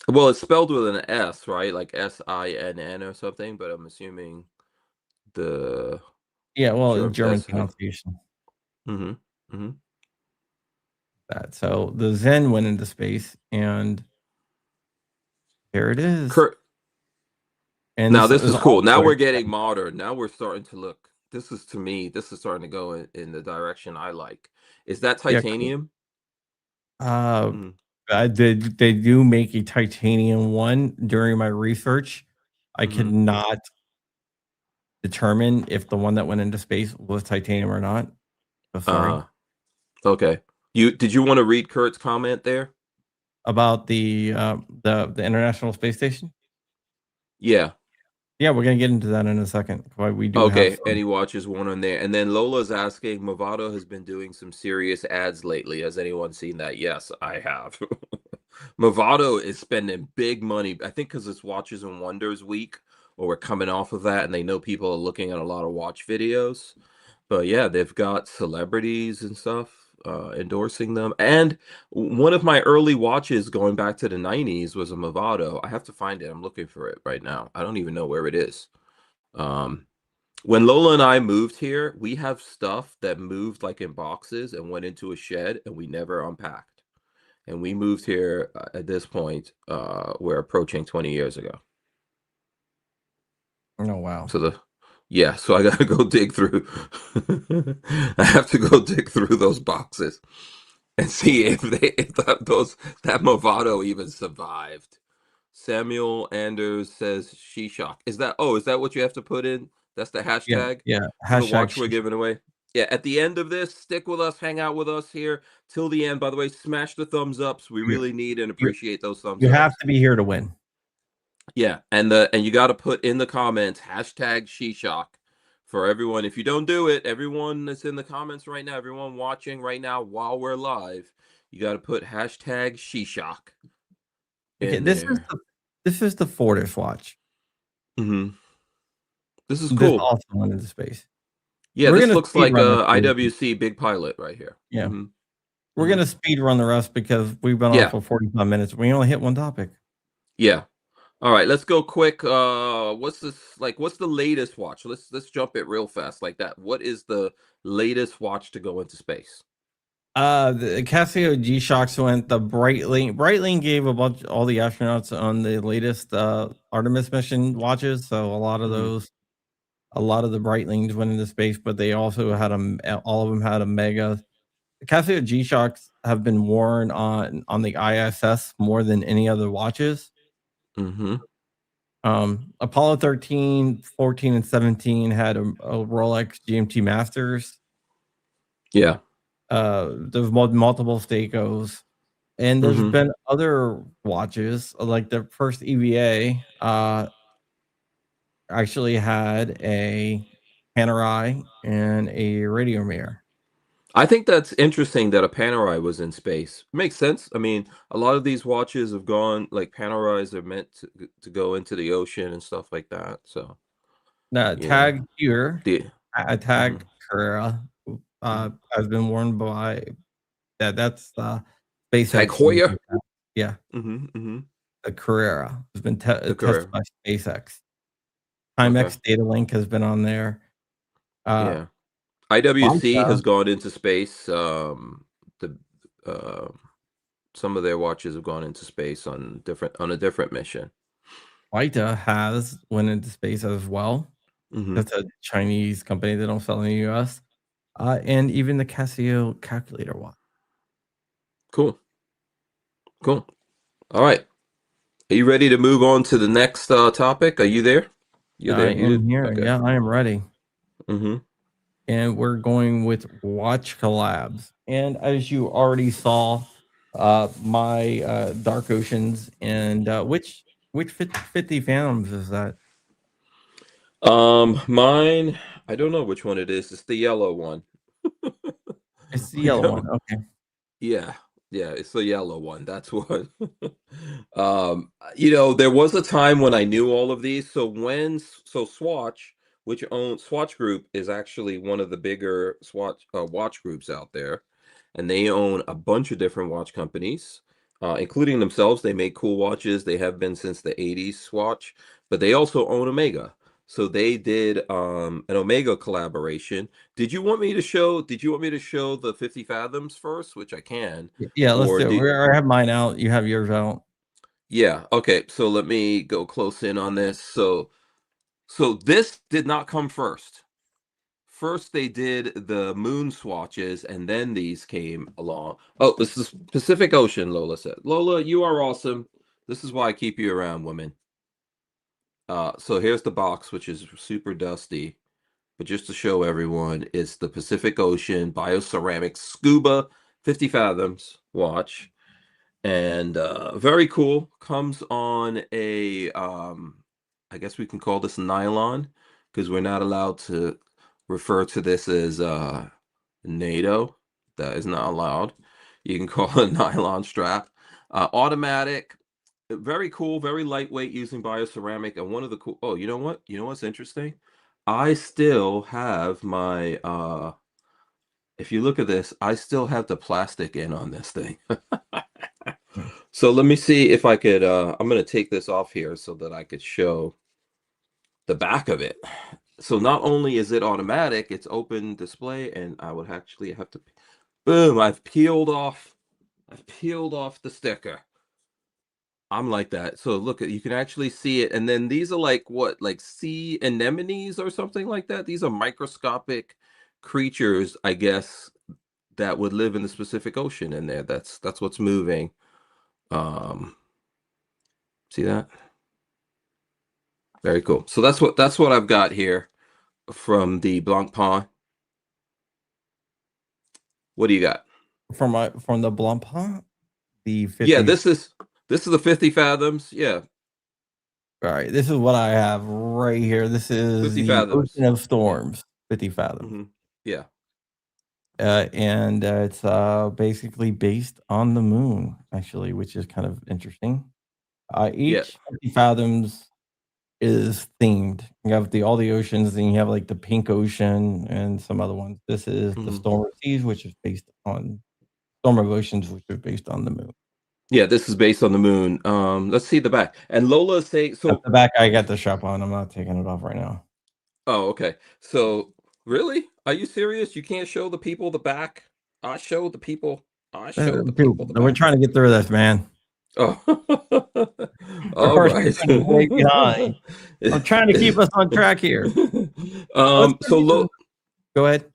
Speaker 2: Well, it's spelled with an S, right? Like SINN or something, but I'm assuming the
Speaker 1: yeah, well,
Speaker 2: Germ
Speaker 1: German
Speaker 2: S
Speaker 1: pronunciation.
Speaker 2: mhm. Mhm.
Speaker 1: That so the Zen went into space, and there it is.
Speaker 2: Cur
Speaker 1: And
Speaker 2: Now
Speaker 1: this
Speaker 2: this
Speaker 1: is
Speaker 2: is cool.
Speaker 1: also
Speaker 2: Now we're getting
Speaker 1: extended.
Speaker 2: modern. Now we're starting to look this is to me, this is starting to go in the direction I like. Is that
Speaker 1: Yeah, cool.
Speaker 2: titanium?
Speaker 1: Uh,
Speaker 2: Mm,
Speaker 1: they do make a titanium one during my research. I could
Speaker 2: mhm.
Speaker 1: not determine if the one that went into space was titanium or not. So sorry.
Speaker 2: Uh, okay. Did you wanna read Kurt's comment there?
Speaker 1: About the International Space Station?
Speaker 2: Yeah.
Speaker 1: Yeah, we're gonna get into that in a second. Why we do have
Speaker 2: Okay,
Speaker 1: some.
Speaker 2: any watches one on there. And then Lola's asking, Movado has been doing some serious ads lately. Has anyone seen that? Yes, I have. Movado is spending big money. I think because it's Watches and Wonders week, or we're coming off of that, and they know people are looking at a lot of watch videos. But yeah, they've got celebrities and stuff endorsing them. And one of my early watches going back to the 90s was a Movado. I have to find it. I'm looking for it right now. I don't even know where it is. Um, when Lola and I moved here, we have stuff that moved like in boxes and went into a shed and we never unpacked. And we moved here at this point, we're approaching 20 years ago.
Speaker 1: Oh, wow.
Speaker 2: So yeah, so I gotta go dig through. I have to go dig through those boxes and see if that Movado even survived. Samuel Anders says Shishak. Is that what you have to put in? That's the
Speaker 1: Yeah,
Speaker 2: hashtag
Speaker 1: yeah.
Speaker 2: for the
Speaker 1: Hashtag
Speaker 2: watch we're
Speaker 1: shisha.
Speaker 2: giving away. Yeah, at the end of this, stick with us, hang out with us here till the end. By the way, smash the thumbs ups. We
Speaker 1: You
Speaker 2: really need and
Speaker 1: you
Speaker 2: appreciate those thumbs
Speaker 1: you have
Speaker 2: ups.
Speaker 1: to be here to win.
Speaker 2: Yeah, and you got to put in the comments hashtag Shishak for everyone. If you don't do it, everyone that's in the comments right now, everyone watching right now while we're live, you got to put hashtag Shishak
Speaker 1: Okay,
Speaker 2: in there.
Speaker 1: this is the Fortis watch.
Speaker 2: Hmm. This is
Speaker 1: This
Speaker 2: cool.
Speaker 1: also went into space.
Speaker 2: Yeah,
Speaker 1: We're
Speaker 2: this
Speaker 1: gonna
Speaker 2: looks
Speaker 1: speed
Speaker 2: like
Speaker 1: run this
Speaker 2: a
Speaker 1: really.
Speaker 2: IWC Big Pilot right here.
Speaker 1: Yeah.
Speaker 2: Hmm.
Speaker 1: We're
Speaker 2: Hmm.
Speaker 1: gonna speed run the rest because we've been on
Speaker 2: Yeah,
Speaker 1: for 45 minutes. We only hit one topic.
Speaker 2: yeah. All right, let's go quick. What's this like? What's the latest watch? Let's jump it real fast like that. What is the latest watch to go into space?
Speaker 1: The Casio G-Shocks went. The Breitling gave a bunch all the astronauts on the latest, Artemis mission watches, so
Speaker 2: Hmm.
Speaker 1: a lot of the Breitlings went into space, but they also had all of them had a mega. The Casio G-Shocks have been worn on the ISS more than any other watches.
Speaker 2: Hmm.
Speaker 1: Apollo 13, 14, and 17 had a Rolex GMT Masters.
Speaker 2: Yeah.
Speaker 1: There's multiple Seikos, and there's
Speaker 2: Hmm.
Speaker 1: been other watches like the first EVA. actually had a Panerai and a radio mirror.
Speaker 2: I think that's interesting that a Panerai was in space. Makes sense. I mean, a lot of these watches have gone like Panerais are meant to go into the ocean and stuff like that. So,
Speaker 1: The
Speaker 2: you know,
Speaker 1: Tag Heuer,
Speaker 2: the
Speaker 1: a
Speaker 2: hmm
Speaker 1: Tag Carrera,
Speaker 2: hmm
Speaker 1: has been worn by that's,
Speaker 2: Tag
Speaker 1: SpaceX
Speaker 2: Heuer.
Speaker 1: yeah,
Speaker 2: Hmm.
Speaker 1: the Carrera has been
Speaker 2: The
Speaker 1: tested
Speaker 2: career.
Speaker 1: by SpaceX.
Speaker 2: Okay.
Speaker 1: Timex Data Link has been on there. Uh,
Speaker 2: Yeah. IWC
Speaker 1: Leica
Speaker 2: has gone into space. The uh, some of their watches have gone into space on a different mission.
Speaker 1: Leica has went into space as well.
Speaker 2: Hmm.
Speaker 1: That's a Chinese company, they don't sell in the US. And even the Casio calculator watch.
Speaker 2: Cool. Cool. All right. Are you ready to move on to the next topic? Are you there? You're
Speaker 1: I
Speaker 2: there. You
Speaker 1: am
Speaker 2: did.
Speaker 1: here,
Speaker 2: Okay.
Speaker 1: yeah, I am ready.
Speaker 2: Hmm.
Speaker 1: And we're going with watch collabs. And as you already saw, my Dark Oceans and which 50 Phantoms is that?
Speaker 2: Mine. I don't know which one it is. It's the yellow one.
Speaker 1: It's the
Speaker 2: I
Speaker 1: yellow one.
Speaker 2: don't.
Speaker 1: Okay.
Speaker 2: Yeah, yeah, it's the yellow one. That's what. There was a time when I knew all of these. So Swatch, which owns Swatch Group, is actually one of the bigger Swatch watch groups out there, and they own a bunch of different watch companies, including themselves. They make cool watches. They have been since the '80s, Swatch, but they also own Omega. So they did an Omega collaboration. Did you want me to show the 50 Fathoms first, which I can?
Speaker 1: Yeah, let's
Speaker 2: Or
Speaker 1: do it.
Speaker 2: do
Speaker 1: I have mine out. You have yours out.
Speaker 2: Yeah, okay. So let me go close in on this. So this did not come first. First they did the moon swatches and then these came along. Oh, this is Pacific Ocean, Lola said. Lola, you are awesome. This is why I keep you around, women. So here's the box, which is super dusty. But just to show everyone, it's the Pacific Ocean Bioceramic Scuba 50 Fathoms watch. And very cool. Comes on a, I guess we can call this nylon because we're not allowed to refer to this as NATO. That is not allowed. You can call it a nylon strap. Automatic, very cool, very lightweight using bioceramic. And one of the cool, oh, you know what? You know what's interesting? I still have my if you look at this, I still have the plastic in on this thing.
Speaker 1: Mm.
Speaker 2: So let me see if I could I'm going to take this off here so that I could show the back of it. So not only is it automatic, it's open display and I would actually have to boom, I've peeled off the sticker. I'm like that. So look, you can actually see it. And then these are like what, like sea anemones or something like that. These are microscopic creatures, I guess, that would live in the Pacific Ocean in there. That's what's moving. Um, See that? Very cool. So that's what I've got here from the Blanc Pain. What do you got?
Speaker 1: From the Blancpain, the
Speaker 2: Yeah,
Speaker 1: 50.
Speaker 2: this is the 50 Fathoms. Yeah,
Speaker 1: All right, this is what I have right here. This is
Speaker 2: 50
Speaker 1: the
Speaker 2: Fathoms.
Speaker 1: Ocean of
Speaker 2: Yeah.
Speaker 1: Storms, 50 Fathoms.
Speaker 2: Hmm. Yeah.
Speaker 1: And it's basically based on the moon, actually, which is kind of interesting.
Speaker 2: Yeah.
Speaker 1: Each 50 Fathoms is themed. You have all the oceans, and you have like the Pink Ocean and some other ones. This is the
Speaker 2: Hmm.
Speaker 1: Storm of Seas, which is based on Storm of Oceans, which is based on the moon.
Speaker 2: Yeah, this is based on the moon. Let's see the back. And Lola is saying
Speaker 1: At
Speaker 2: so.
Speaker 1: the back, I got the strap on. I'm not taking it off right now.
Speaker 2: Oh, okay. So really? Are you serious? You can't show the people the back? I showed the people. I showed the
Speaker 1: Dude,
Speaker 2: people the
Speaker 1: we're
Speaker 2: back.
Speaker 1: trying to get through this, man.
Speaker 2: Oh, all
Speaker 1: We're
Speaker 2: right.
Speaker 1: running way behind. I'm trying to keep us on track here. Let's
Speaker 2: So
Speaker 1: go ahead.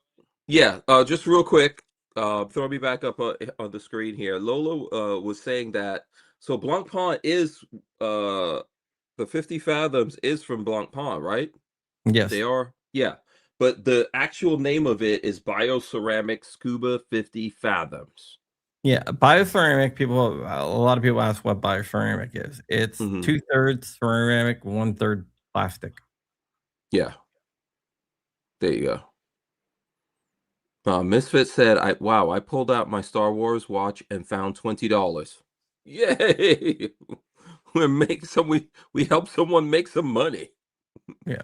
Speaker 2: yeah, just real quick, throw me back up on the screen here. Lola was saying that so Blanc is uh the 50 Fathoms is from Blanc, right? They
Speaker 1: Yes.
Speaker 2: are, yeah. But the actual name of it is Bioceramic Scuba 50 Fathoms.
Speaker 1: Yeah, bioceramic, a lot of people ask what bioceramic is. It's
Speaker 2: Hmm.
Speaker 1: 2/3 ceramic, 1/3 plastic.
Speaker 2: Yeah, there you go. Misfit said, wow, I pulled out my Star Wars watch and found $20. Yay! We helped someone make some money.
Speaker 1: Yeah,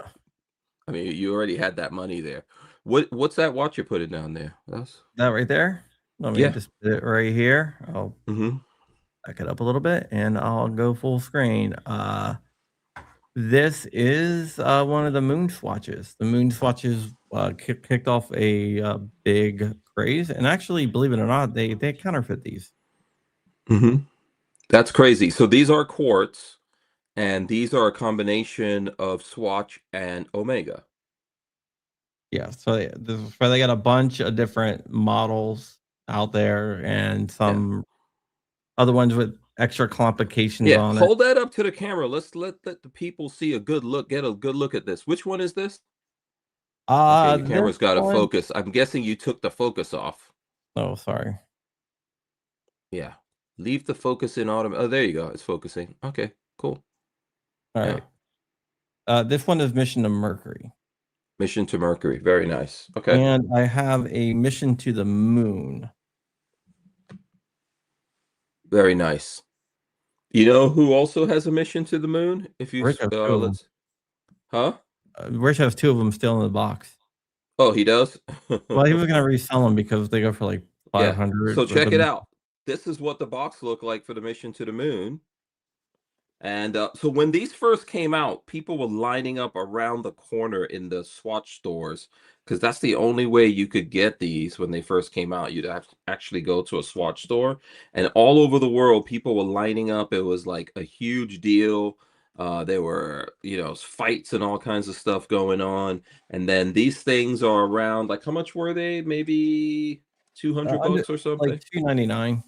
Speaker 2: I mean, you already had that money there. What's that watch you're putting down there? That's
Speaker 1: that right there. Let me
Speaker 2: yeah.
Speaker 1: just put it right here. I'll
Speaker 2: Mm-hmm.
Speaker 1: back it up a little bit, and I'll go full screen. This is, one of the moon swatches. The moon swatches, kicked off a, big craze, and actually, believe it or not, they counterfeit these.
Speaker 2: Mm-hmm. That's crazy. So these are quartz, and these are a combination of Swatch and Omega.
Speaker 1: Yeah, so they got a bunch of different models out there and
Speaker 2: Yeah.
Speaker 1: some other ones with extra complications
Speaker 2: Yeah.
Speaker 1: on it.
Speaker 2: Hold that up to the camera. Let's let the people see a good look, get a good look at this. Which one is this? Okay, your
Speaker 1: This
Speaker 2: camera's got to
Speaker 1: one
Speaker 2: focus. I'm guessing you took the focus off.
Speaker 1: oh, sorry.
Speaker 2: Yeah. Leave the focus in autumn. Oh, there you go. It's focusing. Okay, cool. Yeah.
Speaker 1: Alright. This one is Mission to Mercury,
Speaker 2: Mission to Mercury. Very nice. Okay.
Speaker 1: and I have a Mission to the Moon.
Speaker 2: Very nice. You know who also has a mission to the moon? If you
Speaker 1: Rich has 2 of them.
Speaker 2: let's huh?
Speaker 1: Rich has 2 of them still in the box.
Speaker 2: Oh, he does?
Speaker 1: Well, he was gonna resell them because they go for, like,
Speaker 2: Yeah. So
Speaker 1: 500 with
Speaker 2: check it
Speaker 1: them.
Speaker 2: out. This is what the box looked like for the mission to the moon. And so when these first came out, people were lining up around the corner in the Swatch stores because that's the only way you could get these when they first came out. You'd have to actually go to a Swatch store, and all over the world, people were lining up. It was like a huge deal. There were, fights and all kinds of stuff going on. And then these things are around, like, how much were they? Maybe 200
Speaker 1: Under
Speaker 2: bucks or
Speaker 1: like
Speaker 2: something.
Speaker 1: 299.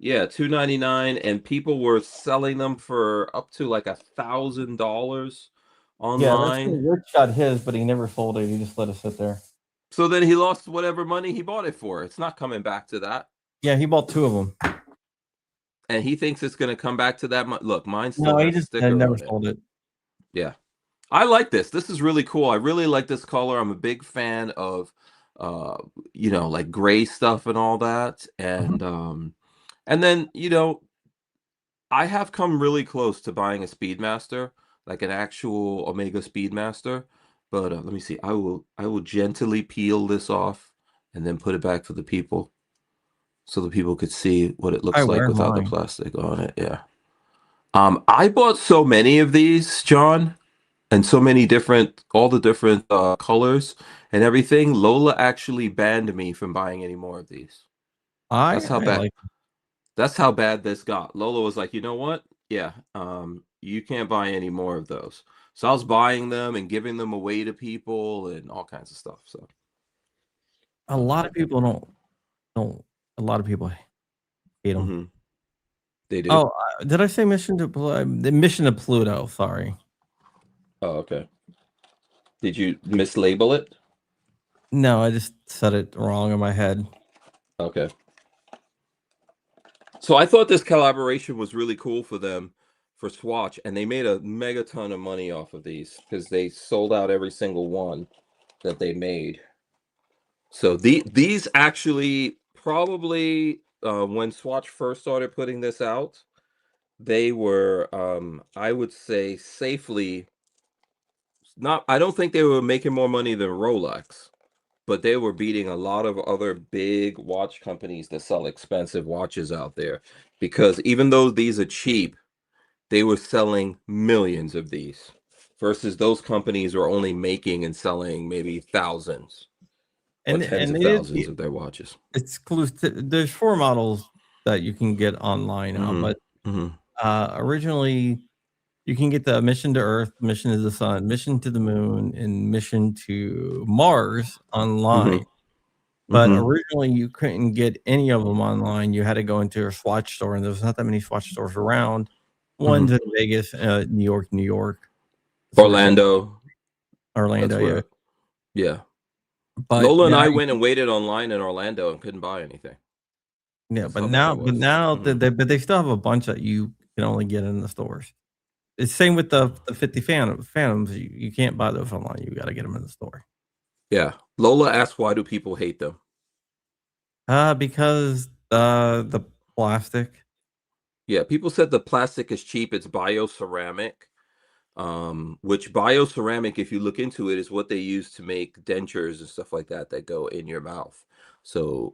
Speaker 2: Yeah, 299, and people were selling them for up to like $1,000
Speaker 1: Yeah, that's
Speaker 2: online.
Speaker 1: where Rich got his, but he never sold it, he just let it sit there.
Speaker 2: So then he lost whatever money he bought it for. It's not coming back to that.
Speaker 1: Yeah, he bought 2 of them.
Speaker 2: And he thinks it's going to come back to that. Look, mine still
Speaker 1: No, he
Speaker 2: has a
Speaker 1: just
Speaker 2: sticker
Speaker 1: never
Speaker 2: on it.
Speaker 1: sold it.
Speaker 2: Yeah. I like this. This is really cool. I really like this color. I'm a big fan of like gray stuff and all that.
Speaker 1: Mhm.
Speaker 2: And then, I have come really close to buying a Speedmaster, like an actual Omega Speedmaster, but let me see. I will gently peel this off and then put it back for the people, so the people could see what it
Speaker 1: I
Speaker 2: looks like
Speaker 1: wear
Speaker 2: without the
Speaker 1: mine.
Speaker 2: plastic on it. Yeah. I bought so many of these, John, and so many different, all the different colors and everything. Lola actually banned me from buying any more of these. That's how
Speaker 1: I
Speaker 2: bad.
Speaker 1: like
Speaker 2: That's how bad this got. Lola was like, you know what? Yeah, you can't buy any more of those. So I was buying them and giving them away to people and all kinds of stuff. So,
Speaker 1: a lot of
Speaker 2: um,
Speaker 1: people don't a lot of people hate them.
Speaker 2: mhm, they do.
Speaker 1: Oh, did I say the Mission to Pluto, sorry.
Speaker 2: Oh, okay. Did you mislabel it?
Speaker 1: No, I just said it wrong in my head.
Speaker 2: Okay. So I thought this collaboration was really cool for them, for Swatch, and they made a mega ton of money off of these because they sold out every single one that they made. So these actually probably, when Swatch first started putting this out, they were, I would say, safely not. I don't think they were making more money than Rolex, but they were beating a lot of other big watch companies that sell expensive watches out there, because even though these are cheap, they were selling millions of these, versus those companies are only making and selling maybe thousands or tens
Speaker 1: And
Speaker 2: of
Speaker 1: they did
Speaker 2: thousands of their watches.
Speaker 1: exclusive. There's 4 models that you can get online now,
Speaker 2: Mhm,
Speaker 1: but,
Speaker 2: mhm,
Speaker 1: originally, you can get the Mission to Earth, Mission to the Sun, Mission to the Moon, and Mission to Mars online.
Speaker 2: mhm,
Speaker 1: But
Speaker 2: mhm,
Speaker 1: originally, you couldn't get any of them online. You had to go into a Swatch store, and there's not that many Swatch stores around. One's
Speaker 2: mhm.
Speaker 1: in Vegas, New York. So there's a
Speaker 2: Orlando,
Speaker 1: Orlando,
Speaker 2: that's
Speaker 1: yeah.
Speaker 2: where, yeah.
Speaker 1: But
Speaker 2: Lola and
Speaker 1: now
Speaker 2: I
Speaker 1: you
Speaker 2: went and waited online in Orlando and couldn't buy anything.
Speaker 1: yeah,
Speaker 2: That's how bad it
Speaker 1: but
Speaker 2: was.
Speaker 1: now
Speaker 2: Mhm.
Speaker 1: they still have a bunch that you can only get in the stores. It's same with the 50 Phantoms. You can't buy those online. You gotta get them in the store.
Speaker 2: Yeah. Lola asked, why do people hate them?
Speaker 1: Because the plastic.
Speaker 2: Yeah, people said the plastic is cheap. It's bioceramic, which bioceramic, if you look into it, is what they use to make dentures and stuff like that that go in your mouth. So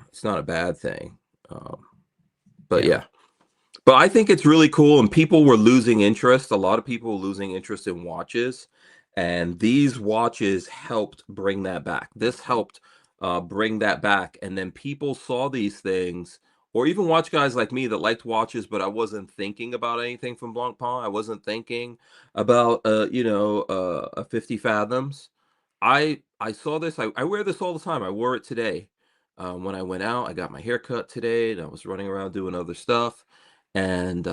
Speaker 2: it's not a bad thing. Um, but
Speaker 1: Yeah.
Speaker 2: yeah. But I think it's really cool, and people were losing interest. A lot of people were losing interest in watches, and these watches helped bring that back. This helped bring that back, and then people saw these things, or even watch guys like me that liked watches, but I wasn't thinking about anything from Blancpain. I wasn't thinking about a 50 Fathoms. I saw this. I wear this all the time. I wore it today. When I went out, I got my hair cut today, and I was running around doing other stuff. And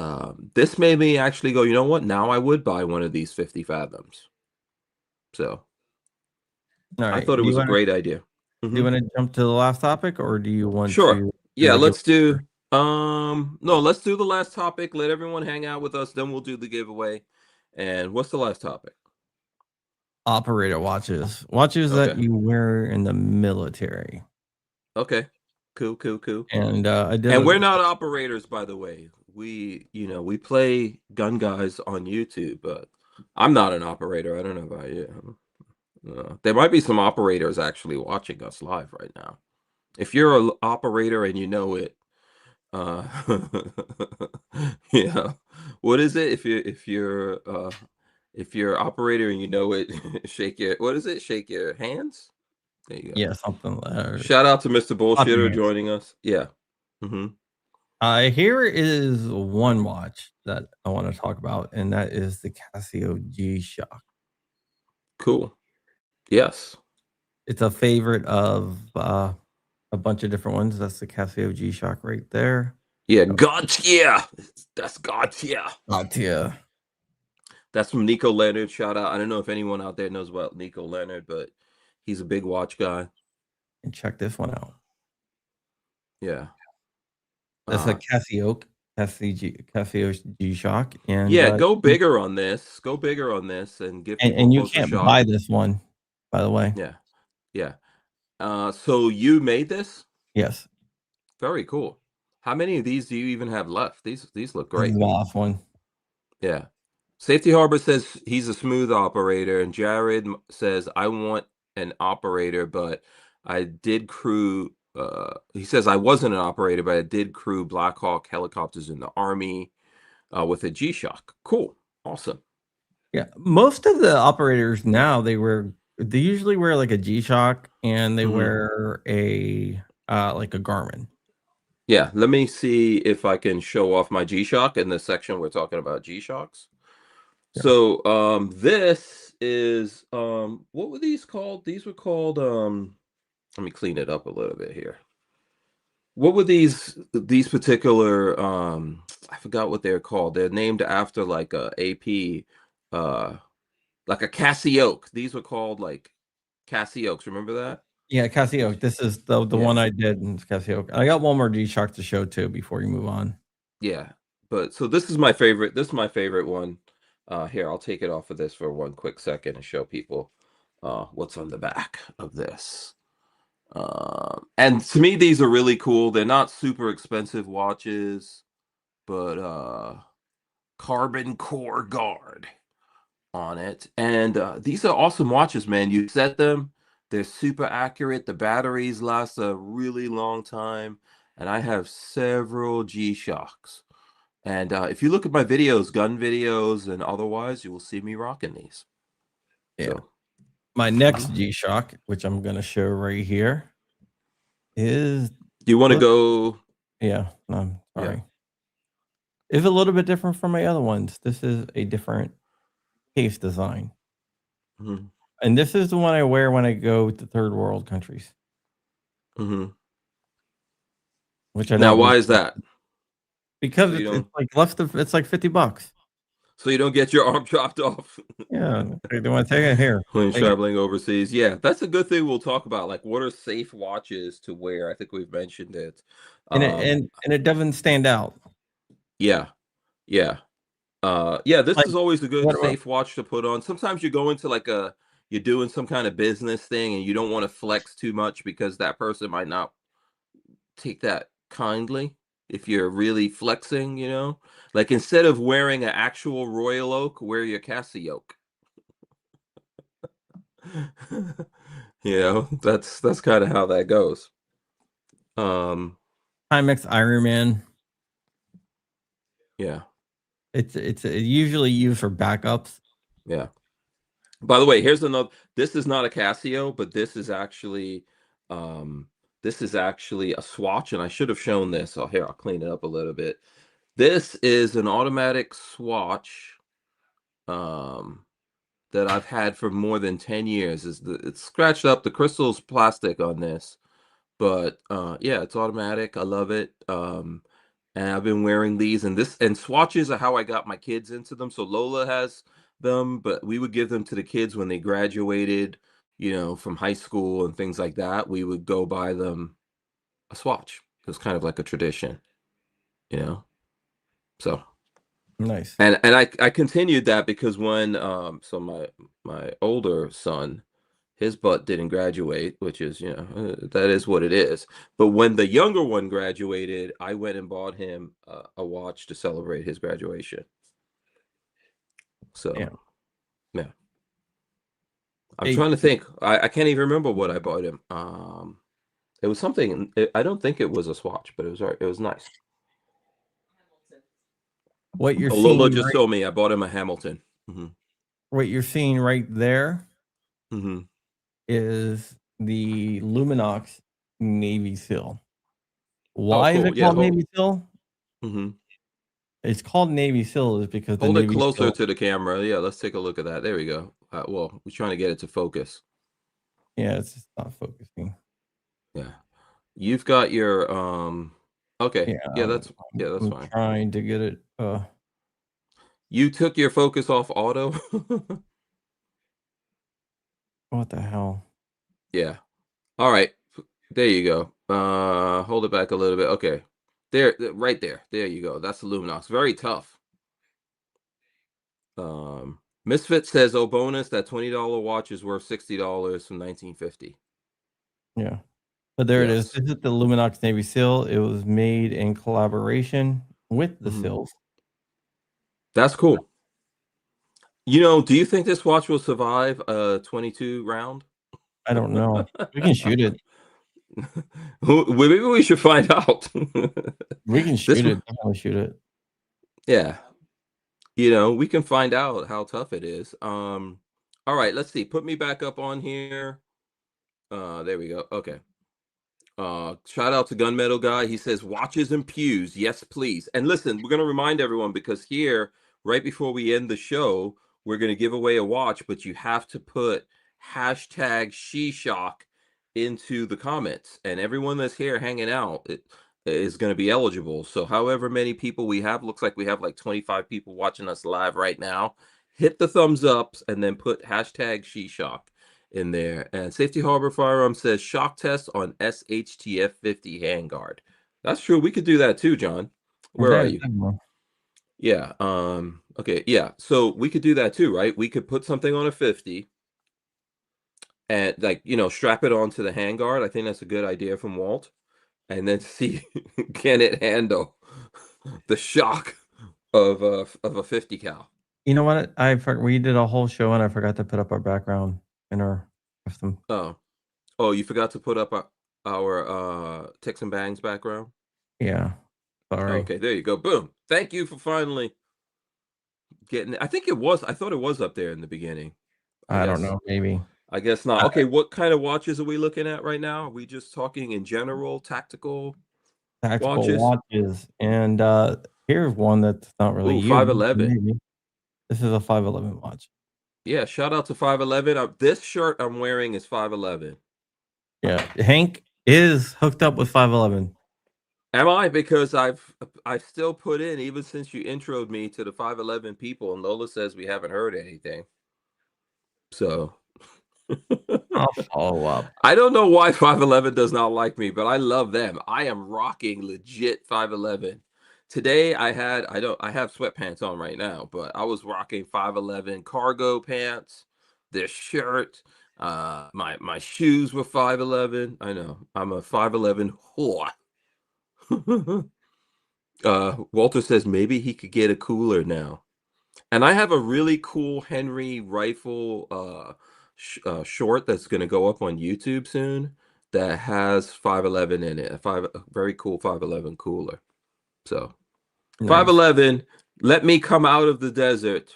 Speaker 2: this made me actually go, you know what? Now I would buy one of these 50 Fathoms. So
Speaker 1: All
Speaker 2: I
Speaker 1: right.
Speaker 2: thought it was a great idea.
Speaker 1: Do you
Speaker 2: Hmm.
Speaker 1: wanna jump to the last topic, or do you want
Speaker 2: Sure.
Speaker 1: to do
Speaker 2: Yeah,
Speaker 1: the
Speaker 2: let's do
Speaker 1: giveaway?
Speaker 2: no, let's do the last topic. Let everyone hang out with us, then we'll do the giveaway. And what's the last topic?
Speaker 1: Operator watches. Watches that
Speaker 2: Okay.
Speaker 1: you wear in the military.
Speaker 2: Okay. Cool, cool, cool.
Speaker 1: And, I did
Speaker 2: And
Speaker 1: a
Speaker 2: we're not operators, by the way. We play gun guys on YouTube, but I'm not an operator. I don't know about you. There might be some operators actually watching us live right now. If you're an operator and you know it, uh, yeah, what is it? If you're operator and you know it, shake your what is it? Shake your hands. There you go.
Speaker 1: yeah, something or
Speaker 2: Shout out to Mr.
Speaker 1: clap your
Speaker 2: Bullshitter
Speaker 1: hands.
Speaker 2: joining us. Yeah. Hmm.
Speaker 1: Here is one watch that I wanna talk about, and that is the Casio G-Shock.
Speaker 2: Cool. Yes.
Speaker 1: It's a favorite of, a bunch of different ones. That's the Casio G-Shock right there.
Speaker 2: Yeah.
Speaker 1: Oh,
Speaker 2: Gotcha. That's gotcha.
Speaker 1: Latia.
Speaker 2: That's from Nico Leonard. Shout out. I don't know if anyone out there knows about Nico Leonard, but he's a big watch guy.
Speaker 1: And check this one out.
Speaker 2: Yeah.
Speaker 1: That's a
Speaker 2: Uh
Speaker 1: Casio G-Shock, and,
Speaker 2: yeah, go bigger on this. Go bigger on this and give people a
Speaker 1: and you
Speaker 2: closer
Speaker 1: can't
Speaker 2: shot.
Speaker 1: buy this one, by the way.
Speaker 2: Yeah. Yeah. So you made this?
Speaker 1: Yes,
Speaker 2: Very cool. How many of these do you even have left? These look
Speaker 1: this is
Speaker 2: great.
Speaker 1: the last one.
Speaker 2: Yeah. Safety Harbor says he's a smooth operator, and Jared says I want an operator, but I did crew. He says I wasn't an operator, but I did crew Black Hawk helicopters in the Army with a G-Shock. Cool, awesome.
Speaker 1: Yeah, most of the operators now, they usually wear, like, a G-Shock, and they
Speaker 2: Hmm.
Speaker 1: wear like a Garmin.
Speaker 2: Yeah, let me see if I can show off my G-Shock in the section we're talking about G-Shocks.
Speaker 1: Yeah.
Speaker 2: So this is what were these called? These were called let me clean it up a little bit here. What were these particular I forgot what they're called. They're named after like a AP uh like a Cassiope. These were called like Cassiopes. Remember that?
Speaker 1: Yeah,
Speaker 2: Those
Speaker 1: Casio. This is the
Speaker 2: yeah.
Speaker 1: one I did in Casio. I got one more G-Shock to show too before you move on.
Speaker 2: Yeah. But so this is my favorite. This is my favorite one. Here, I'll take it off of this for one quick second and show people what's on the back of this. And to me, these are really cool. They're not super expensive watches, but carbon core guard on it. And these are awesome watches, man. You set them, they're super accurate. The batteries last a really long time. And I have several G-Shocks. And if you look at my videos, gun videos and otherwise, you will see me rocking these.
Speaker 1: Yeah.
Speaker 2: So,
Speaker 1: My next
Speaker 2: mhm.
Speaker 1: G-Shock, which I'm gonna show right here, is
Speaker 2: Do you want to
Speaker 1: look
Speaker 2: go?
Speaker 1: yeah, I'm
Speaker 2: Yeah.
Speaker 1: sorry. It's a little bit different from my other ones. This is a different case design.
Speaker 2: Hmm.
Speaker 1: And this is the one I wear when I go to third world countries,
Speaker 2: Hmm.
Speaker 1: which I
Speaker 2: Now,
Speaker 1: don't
Speaker 2: why
Speaker 1: usually
Speaker 2: is that?
Speaker 1: because
Speaker 2: So you
Speaker 1: it's
Speaker 2: don't,
Speaker 1: like less than it's like $50.
Speaker 2: so you don't get your arm chopped off.
Speaker 1: Yeah, they wanna take it here,
Speaker 2: When
Speaker 1: take it.
Speaker 2: traveling overseas. Yeah, that's a good thing we'll talk about. Like, what are safe watches to wear? I think we've mentioned it.
Speaker 1: And it
Speaker 2: Um,
Speaker 1: doesn't stand out.
Speaker 2: yeah, yeah. Yeah, this
Speaker 1: Like,
Speaker 2: is always a good
Speaker 1: what about
Speaker 2: safe watch to put on. Sometimes you go into like you're doing some kind of business thing and you don't want to flex too much because that person might not take that kindly if you're really flexing, you know? Like instead of wearing an actual Royal Oak, wear your Casio. You know, that's kind of how that goes. Um,
Speaker 1: Timex Ironman?
Speaker 2: yeah,
Speaker 1: It's usually used for backups.
Speaker 2: yeah. By the way, here's another. This is not a Casio, but um, this is actually a Swatch, and I should have shown this. Oh, here I'll clean it up a little bit. This is an automatic Swatch um, that I've had for more than 10 years. It's scratched up. The crystal's plastic on this, but yeah, it's automatic. I love it. And I've been wearing these, and swatches are how I got my kids into them. So Lola has them, but we would give them to the kids when they graduated, you know, from high school and things like that. We would go buy them a swatch. It was kind of like a tradition, you know. So
Speaker 1: Nice.
Speaker 2: and I continued that because when so my older son, his butt didn't graduate, which is, you know, that is what it is. But when the younger one graduated, I went and bought him a watch to celebrate his graduation.
Speaker 1: Yeah.
Speaker 2: So yeah, I'm
Speaker 1: Hey,
Speaker 2: trying to think. I can't even remember what I bought him. It was something. I don't think it was a Swatch, but it was it was nice.
Speaker 1: what you're
Speaker 2: Oh, Lola
Speaker 1: seeing
Speaker 2: just
Speaker 1: right
Speaker 2: told me I bought him a Hamilton.
Speaker 1: what you're seeing right there
Speaker 2: Hmm.
Speaker 1: is the Luminox Navy Seal.
Speaker 2: Oh,
Speaker 1: Why is
Speaker 2: cool.
Speaker 1: it
Speaker 2: Yeah.
Speaker 1: called Navy Seal?
Speaker 2: Hmm.
Speaker 1: It's called Navy Seal is because the
Speaker 2: Hold it
Speaker 1: Navy
Speaker 2: closer
Speaker 1: Seal.
Speaker 2: to the camera. Yeah, let's take a look at that. There we go. Well, we're trying to get it to focus.
Speaker 1: Yeah, it's just not focusing.
Speaker 2: Yeah. You've got your okay.
Speaker 1: Yeah,
Speaker 2: Yeah, that's
Speaker 1: I'm
Speaker 2: fine.
Speaker 1: trying to get it,
Speaker 2: You took your focus off auto?
Speaker 1: what the hell?
Speaker 2: Yeah. All right. There you go. Hold it back a little bit. Okay. There, right there. There you go. That's the Luminox. Very tough. Misfit says, "Oh, bonus, that $20 watch is worth $60 from 1950."
Speaker 1: Yeah. But there it is.
Speaker 2: Yes.
Speaker 1: This is the Luminox Navy Seal. It was made in collaboration with the
Speaker 2: Hmm.
Speaker 1: Seals.
Speaker 2: That's cool. You know, do you think this watch will survive a 22 round?
Speaker 1: I don't know. We can shoot it.
Speaker 2: Maybe we should find out.
Speaker 1: We can
Speaker 2: This,
Speaker 1: shoot it, definitely shoot it.
Speaker 2: yeah, you know, we can find out how tough it is. All right, let's see. Put me back up on here. There we go. Okay. Shout out to Gunmetal Guy. He says watches and pews. Yes, please. And listen, we're gonna remind everyone because here, right before we end the show, we're gonna give away a watch, but you have to put hashtag SheShock into the comments, and everyone that's here hanging out is gonna be eligible. So however many people we have, looks like we have like 25 people watching us live right now. Hit the thumbs ups and then put hashtag SheShock in there. And Safety Harbor Firearm says shock test on SHTF 50 handguard. That's true. We could do that too, John. Where are
Speaker 1: Yeah,
Speaker 2: you?
Speaker 1: definitely.
Speaker 2: Yeah. Okay. Yeah. So we could do that too, right? We could put something on a 50 and like, you know, strap it onto the handguard. I think that's a good idea from Walt. And then see can it handle the shock of a 50 cal.
Speaker 1: You know what? We did a whole show and I forgot to put up our background in our custom.
Speaker 2: Oh. Oh, you forgot to put up our Ticks and Bangs background?
Speaker 1: Yeah. Sorry.
Speaker 2: Okay, there you go. Boom. Thank you for finally getting it. I thought it was up there in the beginning. I
Speaker 1: I don't
Speaker 2: guess
Speaker 1: know, maybe.
Speaker 2: I guess not.
Speaker 1: Uh,
Speaker 2: Okay, what kind of watches are we looking at right now? Are we just talking in general, tactical
Speaker 1: Tactical
Speaker 2: watches?
Speaker 1: watches. And here's one that's not really
Speaker 2: Ooh,
Speaker 1: used.
Speaker 2: 511.
Speaker 1: Maybe. This is a 511 watch.
Speaker 2: Yeah, shout out to 511. This shirt I'm wearing is 511.
Speaker 1: Yeah. Hank is hooked up with 511.
Speaker 2: Am I? Because I've still put in even since you introed me to the 511 people, and Lola says we haven't heard anything. So
Speaker 1: I'll follow up.
Speaker 2: I don't know why 511 does not like me, but I love them. I am rocking legit 511. Today I have sweatpants on right now, but I was rocking 511 cargo pants, this shirt, my shoes were 511. I know. I'm a 511 whore. Walter says maybe he could get a cooler now. And I have a really cool Henry rifle short that's going to go up on YouTube soon that has 511 in it. A very cool 511 cooler. So
Speaker 1: Nice.
Speaker 2: 511, let me come out of the desert.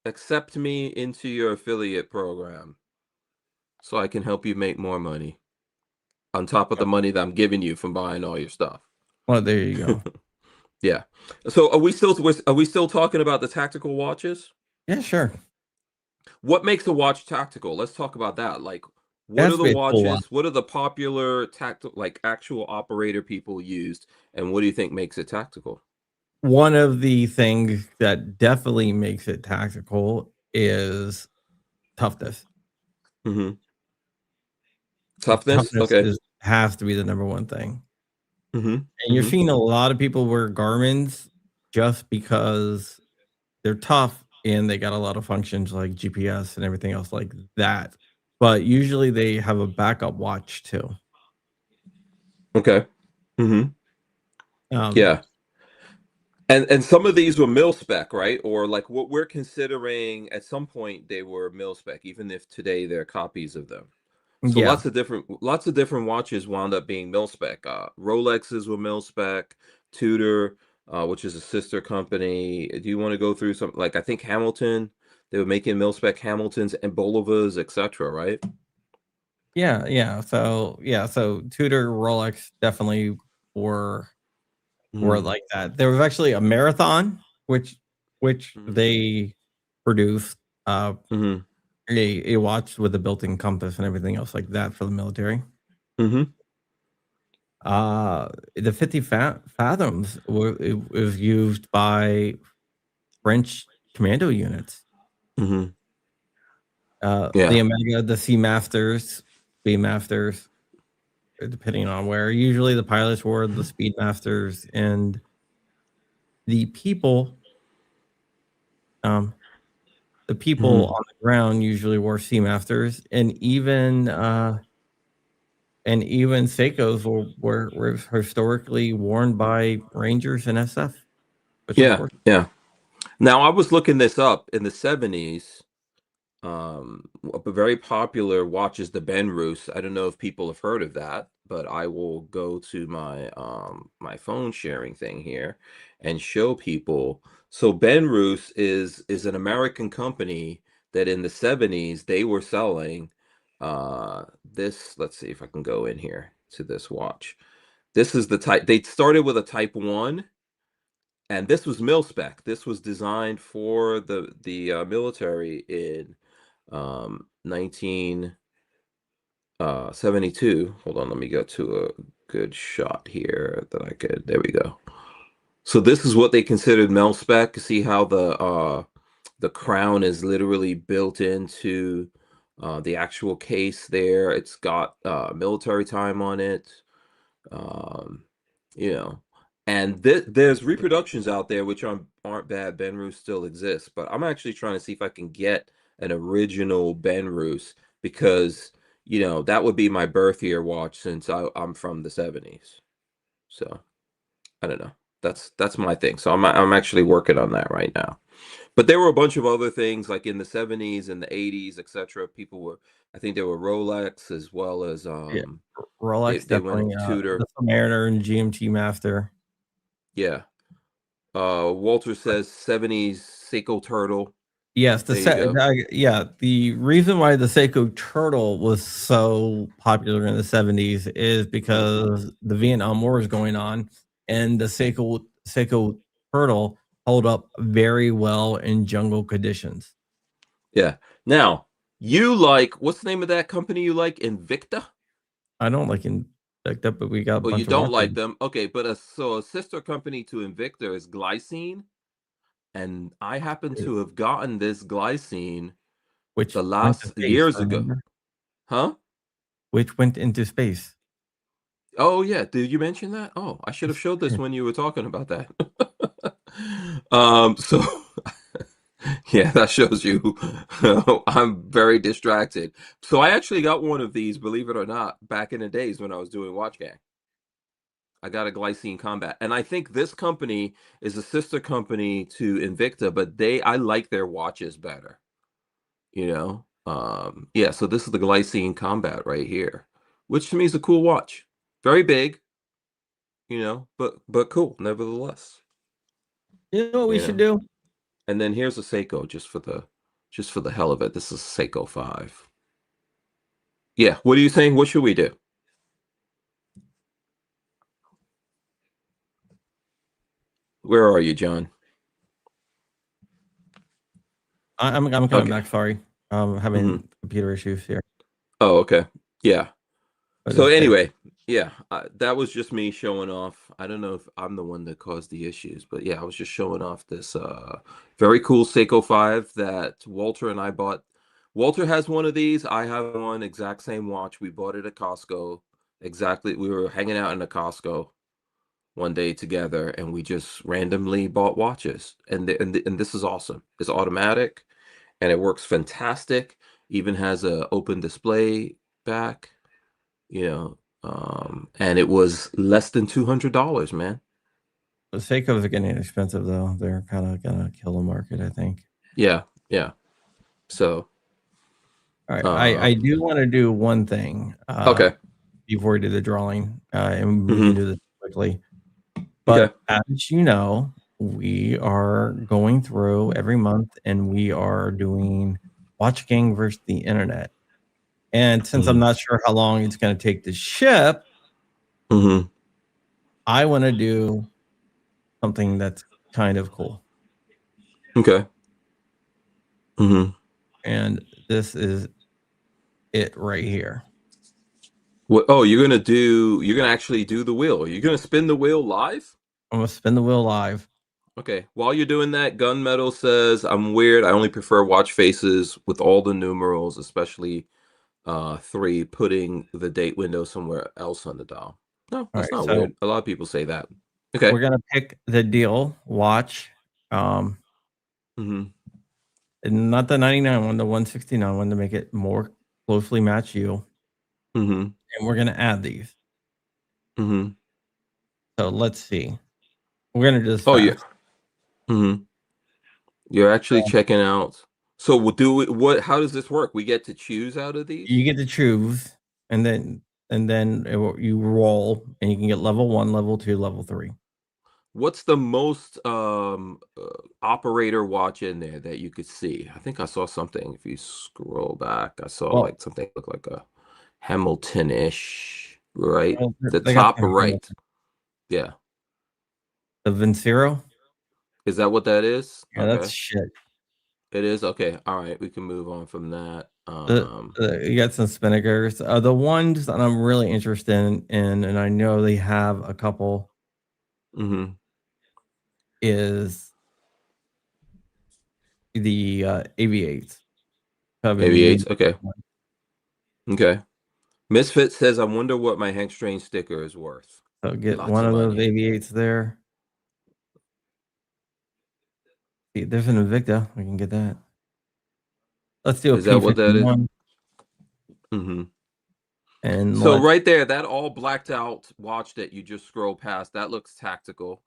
Speaker 2: Accept me into your affiliate program so I can help you make more money on top of the money that I'm giving you from buying all your stuff.
Speaker 1: Well, there you go.
Speaker 2: Yeah. So are we still talking about the tactical watches?
Speaker 1: Yeah, sure.
Speaker 2: What makes a watch tactical? Let's talk about that. Like,
Speaker 1: It
Speaker 2: what
Speaker 1: has
Speaker 2: are
Speaker 1: to
Speaker 2: the
Speaker 1: be a cool watch.
Speaker 2: watches? What are the popular tactical, like actual operator people used? And what do you think makes it tactical?
Speaker 1: One of the things that definitely makes it tactical is toughness.
Speaker 2: Hmm.
Speaker 1: Like,
Speaker 2: Toughness?
Speaker 1: toughness
Speaker 2: Okay.
Speaker 1: is has to be the number one thing.
Speaker 2: Hmm.
Speaker 1: And you're
Speaker 2: Hmm.
Speaker 1: seeing a lot of people wear Garmins just because they're tough and they got a lot of functions like GPS and everything else like that. But usually they have a backup watch too.
Speaker 2: Okay. Hmm.
Speaker 1: Um,
Speaker 2: Yeah. And some of these were mil spec, right? Or like what we're considering at some point they were mil spec, even if today they're copies of them. So
Speaker 1: yeah.
Speaker 2: lots of different watches wound up being mil spec. Rolexes were mil spec, Tudor, which is a sister company. Do you want to go through some, like I think Hamilton, they were making mil spec Hamiltons and Bolivas, etc., right?
Speaker 1: So Tudor, Rolex definitely were were
Speaker 2: Mm-hmm.
Speaker 1: like that. There was actually a marathon which they produced, uh,
Speaker 2: Mm-hmm.
Speaker 1: a watch with a built-in compass and everything else like that for the military.
Speaker 2: Mm-hmm.
Speaker 1: The 50 fathoms it was used by French commando units.
Speaker 2: Mm-hmm.
Speaker 1: The
Speaker 2: Yeah.
Speaker 1: Omega, the Seamasters, Speedmasters, depending on where. Usually the pilots were the Speedmasters, and the people, um, the people
Speaker 2: Mm-hmm.
Speaker 1: on the ground usually wore Seamasters, and even Seikos were historically worn by Rangers and SF, which
Speaker 2: Yeah.
Speaker 1: unfortunately.
Speaker 2: Yeah. Now I was looking this up in the 70s. A very popular watch is the Benrus. I don't know if people have heard of that, but I will go to my phone sharing thing here and show people. So Benrus is an American company that in the 70s they were selling this. Let's see if I can go in here to this watch. This is the type, they started with a type 1, and this was mil spec. This was designed for the military in 1972. Hold on, let me go to a good shot here that I could. There we go. So this is what they considered mil spec. See how the crown is literally built into the actual case there. It's got military time on it. Um, you know, and there's reproductions out there which aren't bad. Benrus still exists, but I'm actually trying to see if I can get an original Benrus, because that would be my birth year watch since I'm from the 70s. So I don't know. That's my thing. So I'm actually working on that right now. But there were a bunch of other things like in the 70s and the 80s, etc. People were, I think there were Rolex as well as
Speaker 1: Yeah, Rolex
Speaker 2: they went
Speaker 1: definitely,
Speaker 2: Tudor.
Speaker 1: the Submariner and GMT Master.
Speaker 2: Yeah. Walter says 70s Seiko Turtle.
Speaker 1: Yes,
Speaker 2: There you go.
Speaker 1: yeah, the reason why the Seiko Turtle was so popular in the '70s is
Speaker 2: Uh,
Speaker 1: because the Vietnam War is going on, and the Seiko Turtle hold up very well in jungle conditions.
Speaker 2: yeah. Now, you like, what's the name of that company you like? Invicta?
Speaker 1: I don't like that, but we got a
Speaker 2: Well, you
Speaker 1: bunch of
Speaker 2: don't
Speaker 1: watches.
Speaker 2: like them. Okay, but a sister company to Invicta is Glycine, and I happen
Speaker 1: uh,
Speaker 2: to have gotten this Glycine
Speaker 1: which
Speaker 2: the
Speaker 1: went to
Speaker 2: last
Speaker 1: space,
Speaker 2: years ago.
Speaker 1: remember?
Speaker 2: Huh?
Speaker 1: Which went into space.
Speaker 2: Oh, yeah, did you mention that? Oh, I should have showed this when you were talking about that. So yeah, that shows you I'm very distracted. So I actually got one of these, believe it or not, back in the days when I was doing Watch Gang. I got a Glycine Combat, and I think this company is a sister company to Invicta, but I like their watches better, you know? Yeah, so this is the Glycine Combat right here, which to me is a cool watch. Very big, but cool nevertheless,
Speaker 1: You know what we
Speaker 2: you
Speaker 1: should
Speaker 2: know?
Speaker 1: do?
Speaker 2: And then here's a Seiko just for the hell of it. This is Seiko 5. Yeah, what are you saying? What should we do? Where are you, John?
Speaker 1: I'm coming
Speaker 2: Okay.
Speaker 1: back, sorry. I'm
Speaker 2: Mhm.
Speaker 1: having computer issues here,
Speaker 2: Oh, okay. Yeah.
Speaker 1: but
Speaker 2: So
Speaker 1: it's there.
Speaker 2: anyway, yeah, that was just me showing off. I don't know if I'm the one that caused the issues, but yeah, I was just showing off this very cool Seiko 5 that Walter and I bought. Walter has one of these. I have one exact same watch. We bought it at Costco. Exactly. We were hanging out in a Costco one day together and we just randomly bought watches. And this is awesome. It's automatic and it works fantastic. Even has a open display back, and it was less than $200, man.
Speaker 1: The Seikos are getting expensive, though. They're kinda gonna kill the market, I think.
Speaker 2: Yeah, yeah. So,
Speaker 1: Alright, I
Speaker 2: um,
Speaker 1: do wanna do one thing,
Speaker 2: okay.
Speaker 1: before we do the drawing, and we can
Speaker 2: Mhm.
Speaker 1: do this quickly.
Speaker 2: Okay.
Speaker 1: But as you know, we are going through every month, and we are doing Watch Gang versus the Internet. And since I'm
Speaker 2: Mhm.
Speaker 1: not sure how long it's gonna take to ship,
Speaker 2: Mhm.
Speaker 1: I wanna do something that's kind of cool.
Speaker 2: Okay. Mhm.
Speaker 1: And this is it right here.
Speaker 2: What oh, you're gonna actually do the wheel. You're gonna spin the wheel live?
Speaker 1: I'm gonna spin the wheel live.
Speaker 2: Okay. While you're doing that, Gunmetal says, "I'm weird. I only prefer watch faces with all the numerals, especially 3, putting the date window somewhere else on the dial." No,
Speaker 1: Alright,
Speaker 2: that's not
Speaker 1: so
Speaker 2: weird. A lot of people say that. Okay.
Speaker 1: we're gonna pick the deal watch, um,
Speaker 2: Mhm.
Speaker 1: and not the 99 one, the 169 one to make it more closely match you,
Speaker 2: Mhm.
Speaker 1: and we're gonna add these.
Speaker 2: Mhm.
Speaker 1: So let's see. We're gonna do this
Speaker 2: Oh, yeah.
Speaker 1: fast.
Speaker 2: Mhm. You're actually
Speaker 1: Um,
Speaker 2: checking out. So we'll do it. How does this work? We get to choose out of these?
Speaker 1: you get to choose, and then you roll, and you can get level 1, level 2, level 3.
Speaker 2: What's the most operator watch in there that you could see? I think I saw something. If you scroll back, I saw
Speaker 1: Well,
Speaker 2: like something look like a Hamilton-ish, right? The
Speaker 1: they got
Speaker 2: top
Speaker 1: the
Speaker 2: right. Yeah.
Speaker 1: Vincero.
Speaker 2: Is that what that is?
Speaker 1: Yeah, that's
Speaker 2: Okay.
Speaker 1: shit.
Speaker 2: It is? Okay. All right. We can move on from that.
Speaker 1: You got some Spinnakers. The ones that I'm really interested in, and I know they have a couple,
Speaker 2: Mhm.
Speaker 1: is the, Aviates. I've been meaning
Speaker 2: Aviates.
Speaker 1: to
Speaker 2: Okay.
Speaker 1: get one.
Speaker 2: Okay. Misfit says, "I wonder what my Hank Strange sticker is worth."
Speaker 1: So get
Speaker 2: Lots
Speaker 1: one
Speaker 2: of
Speaker 1: of those
Speaker 2: money.
Speaker 1: Aviates there. See, there's an Invicta, we can get that. Let's do a
Speaker 2: Is that what that is?
Speaker 1: P51
Speaker 2: Mhm.
Speaker 1: and
Speaker 2: So
Speaker 1: let's
Speaker 2: right there, that all blacked out watch that you just scroll past, that looks tactical.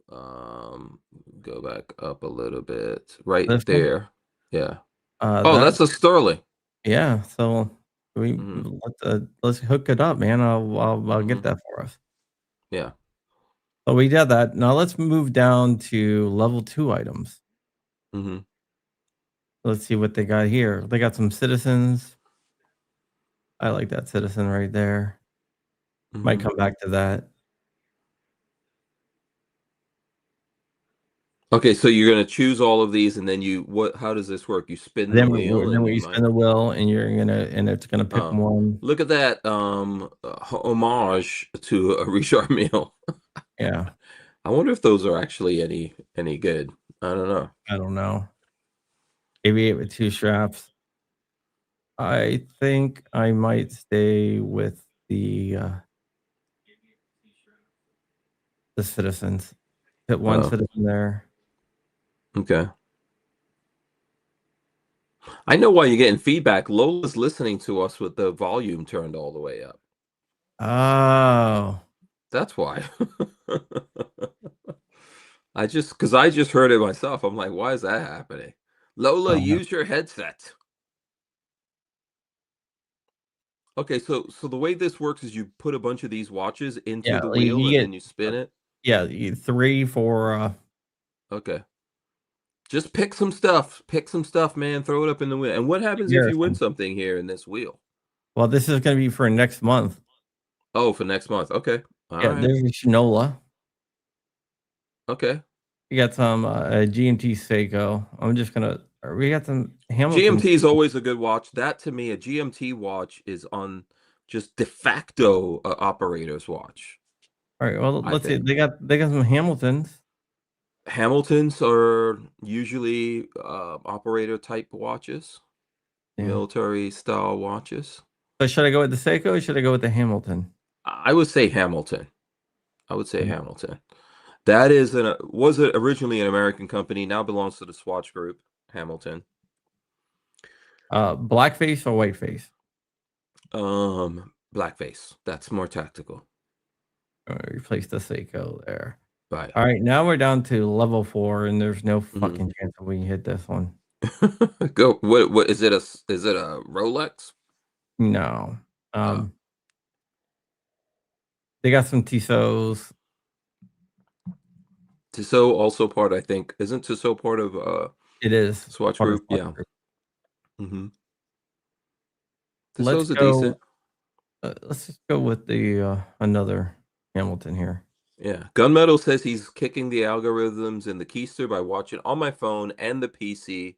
Speaker 2: Um, Go back up a little bit. Right
Speaker 1: this one,
Speaker 2: there. Yeah. Oh,
Speaker 1: that
Speaker 2: that's a Sterling.
Speaker 1: yeah, so
Speaker 2: Mhm.
Speaker 1: let's hook it up, man. I'll get
Speaker 2: Mhm.
Speaker 1: that for us.
Speaker 2: Yeah.
Speaker 1: So we did that. Now let's move down to level 2 items.
Speaker 2: Mhm.
Speaker 1: Let's see what they got here. They got some Citizens. I like that Citizen right there. Might
Speaker 2: Mhm.
Speaker 1: come back to that.
Speaker 2: Okay, so you're gonna choose all of these, and then how does this work? You spin the wheel,
Speaker 1: Then
Speaker 2: and
Speaker 1: we
Speaker 2: you
Speaker 1: spin
Speaker 2: might.
Speaker 1: the wheel and it's gonna pick
Speaker 2: Oh,
Speaker 1: one.
Speaker 2: look at that homage to a Richard Mille.
Speaker 1: Yeah,
Speaker 2: I wonder if those are actually any good. I don't know.
Speaker 1: I don't know. Aviate with 2 straps. I think I might stay with the, uh the citizens. Put one
Speaker 2: Oh,
Speaker 1: citizen there.
Speaker 2: okay. I know why you're getting feedback. Lola's listening to us with the volume turned all the way up.
Speaker 1: Oh,
Speaker 2: That's why. I just heard it myself. I'm like, why is that happening? Lola,
Speaker 1: uh
Speaker 2: use your headset. Okay, so the way this works is you put a bunch of these watches into
Speaker 1: yeah,
Speaker 2: the wheel
Speaker 1: you
Speaker 2: and
Speaker 1: get
Speaker 2: then you spin it.
Speaker 1: yeah, you 3 for,
Speaker 2: Okay. Just pick some stuff. Pick some stuff, man. Throw it up in the wheel. And what happens if you win
Speaker 1: comparison.
Speaker 2: something here in this wheel?
Speaker 1: Well, this is gonna be for next month.
Speaker 2: Oh, for next month. Okay. All
Speaker 1: Yeah,
Speaker 2: right.
Speaker 1: there's a Shinola.
Speaker 2: Okay.
Speaker 1: We got some, GMT Seiko. I'm just gonna we got some Hamilton.
Speaker 2: GMT is always a good watch. That to me, a GMT watch is on just de facto operator's watch,
Speaker 1: Alright, well,
Speaker 2: I
Speaker 1: let's see.
Speaker 2: think.
Speaker 1: They got some Hamiltons.
Speaker 2: Hamiltons are usually operator type watches,
Speaker 1: Yeah.
Speaker 2: military style watches.
Speaker 1: So should I go with the Seiko or should I go with the Hamilton?
Speaker 2: I would say Hamilton. I would say
Speaker 1: Mm.
Speaker 2: Hamilton. That is an was it originally an American company, now belongs to the Swatch Group, Hamilton.
Speaker 1: Blackface or whiteface?
Speaker 2: Blackface. That's more tactical.
Speaker 1: Replace the Seiko there.
Speaker 2: Right.
Speaker 1: Alright, now we're down to level 4, and there's no
Speaker 2: Mhm.
Speaker 1: fucking chance that we can hit this one.
Speaker 2: Go. What is it? Is it a Rolex?
Speaker 1: No.
Speaker 2: Oh,
Speaker 1: Um, they got some Tissot's.
Speaker 2: Tissot also part. I think isn't Tissot part of
Speaker 1: It is
Speaker 2: Swatch
Speaker 1: part of
Speaker 2: Group?
Speaker 1: Swatch
Speaker 2: Yeah.
Speaker 1: Group.
Speaker 2: Mm-hmm.
Speaker 1: Let's
Speaker 2: Tissot's a
Speaker 1: go,
Speaker 2: decent.
Speaker 1: let's just go with the, another Hamilton here.
Speaker 2: Yeah. Gunmetal says he's kicking the algorithms in the keister by watching on my phone and the PC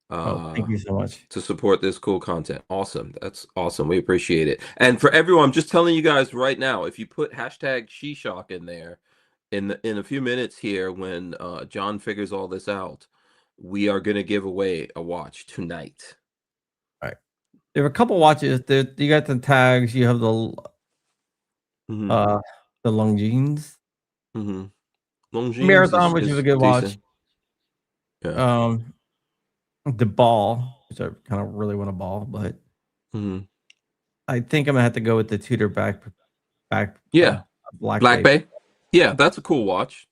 Speaker 1: Oh,
Speaker 2: uh,
Speaker 1: thank you so much.
Speaker 2: to support this cool content. Awesome. That's awesome. We appreciate it. And for everyone, I'm just telling you guys right now, if you put hashtag SheShock in there in a few minutes here when John figures all this out, we are going to give away a watch tonight.
Speaker 1: Alright. There are a couple watches that you got the tags, you have
Speaker 2: Hmm.
Speaker 1: uh, the Longines.
Speaker 2: Hmm. Longines
Speaker 1: Marathon, which is a
Speaker 2: is
Speaker 1: good watch.
Speaker 2: decent. Yeah.
Speaker 1: Um, the Ball, which I kinda really want a Ball, but
Speaker 2: Hmm.
Speaker 1: I think I'm gonna have to go with the Tudor back,
Speaker 2: Yeah.
Speaker 1: Black
Speaker 2: Black
Speaker 1: Bay.
Speaker 2: Bay. Yeah, that's a cool watch.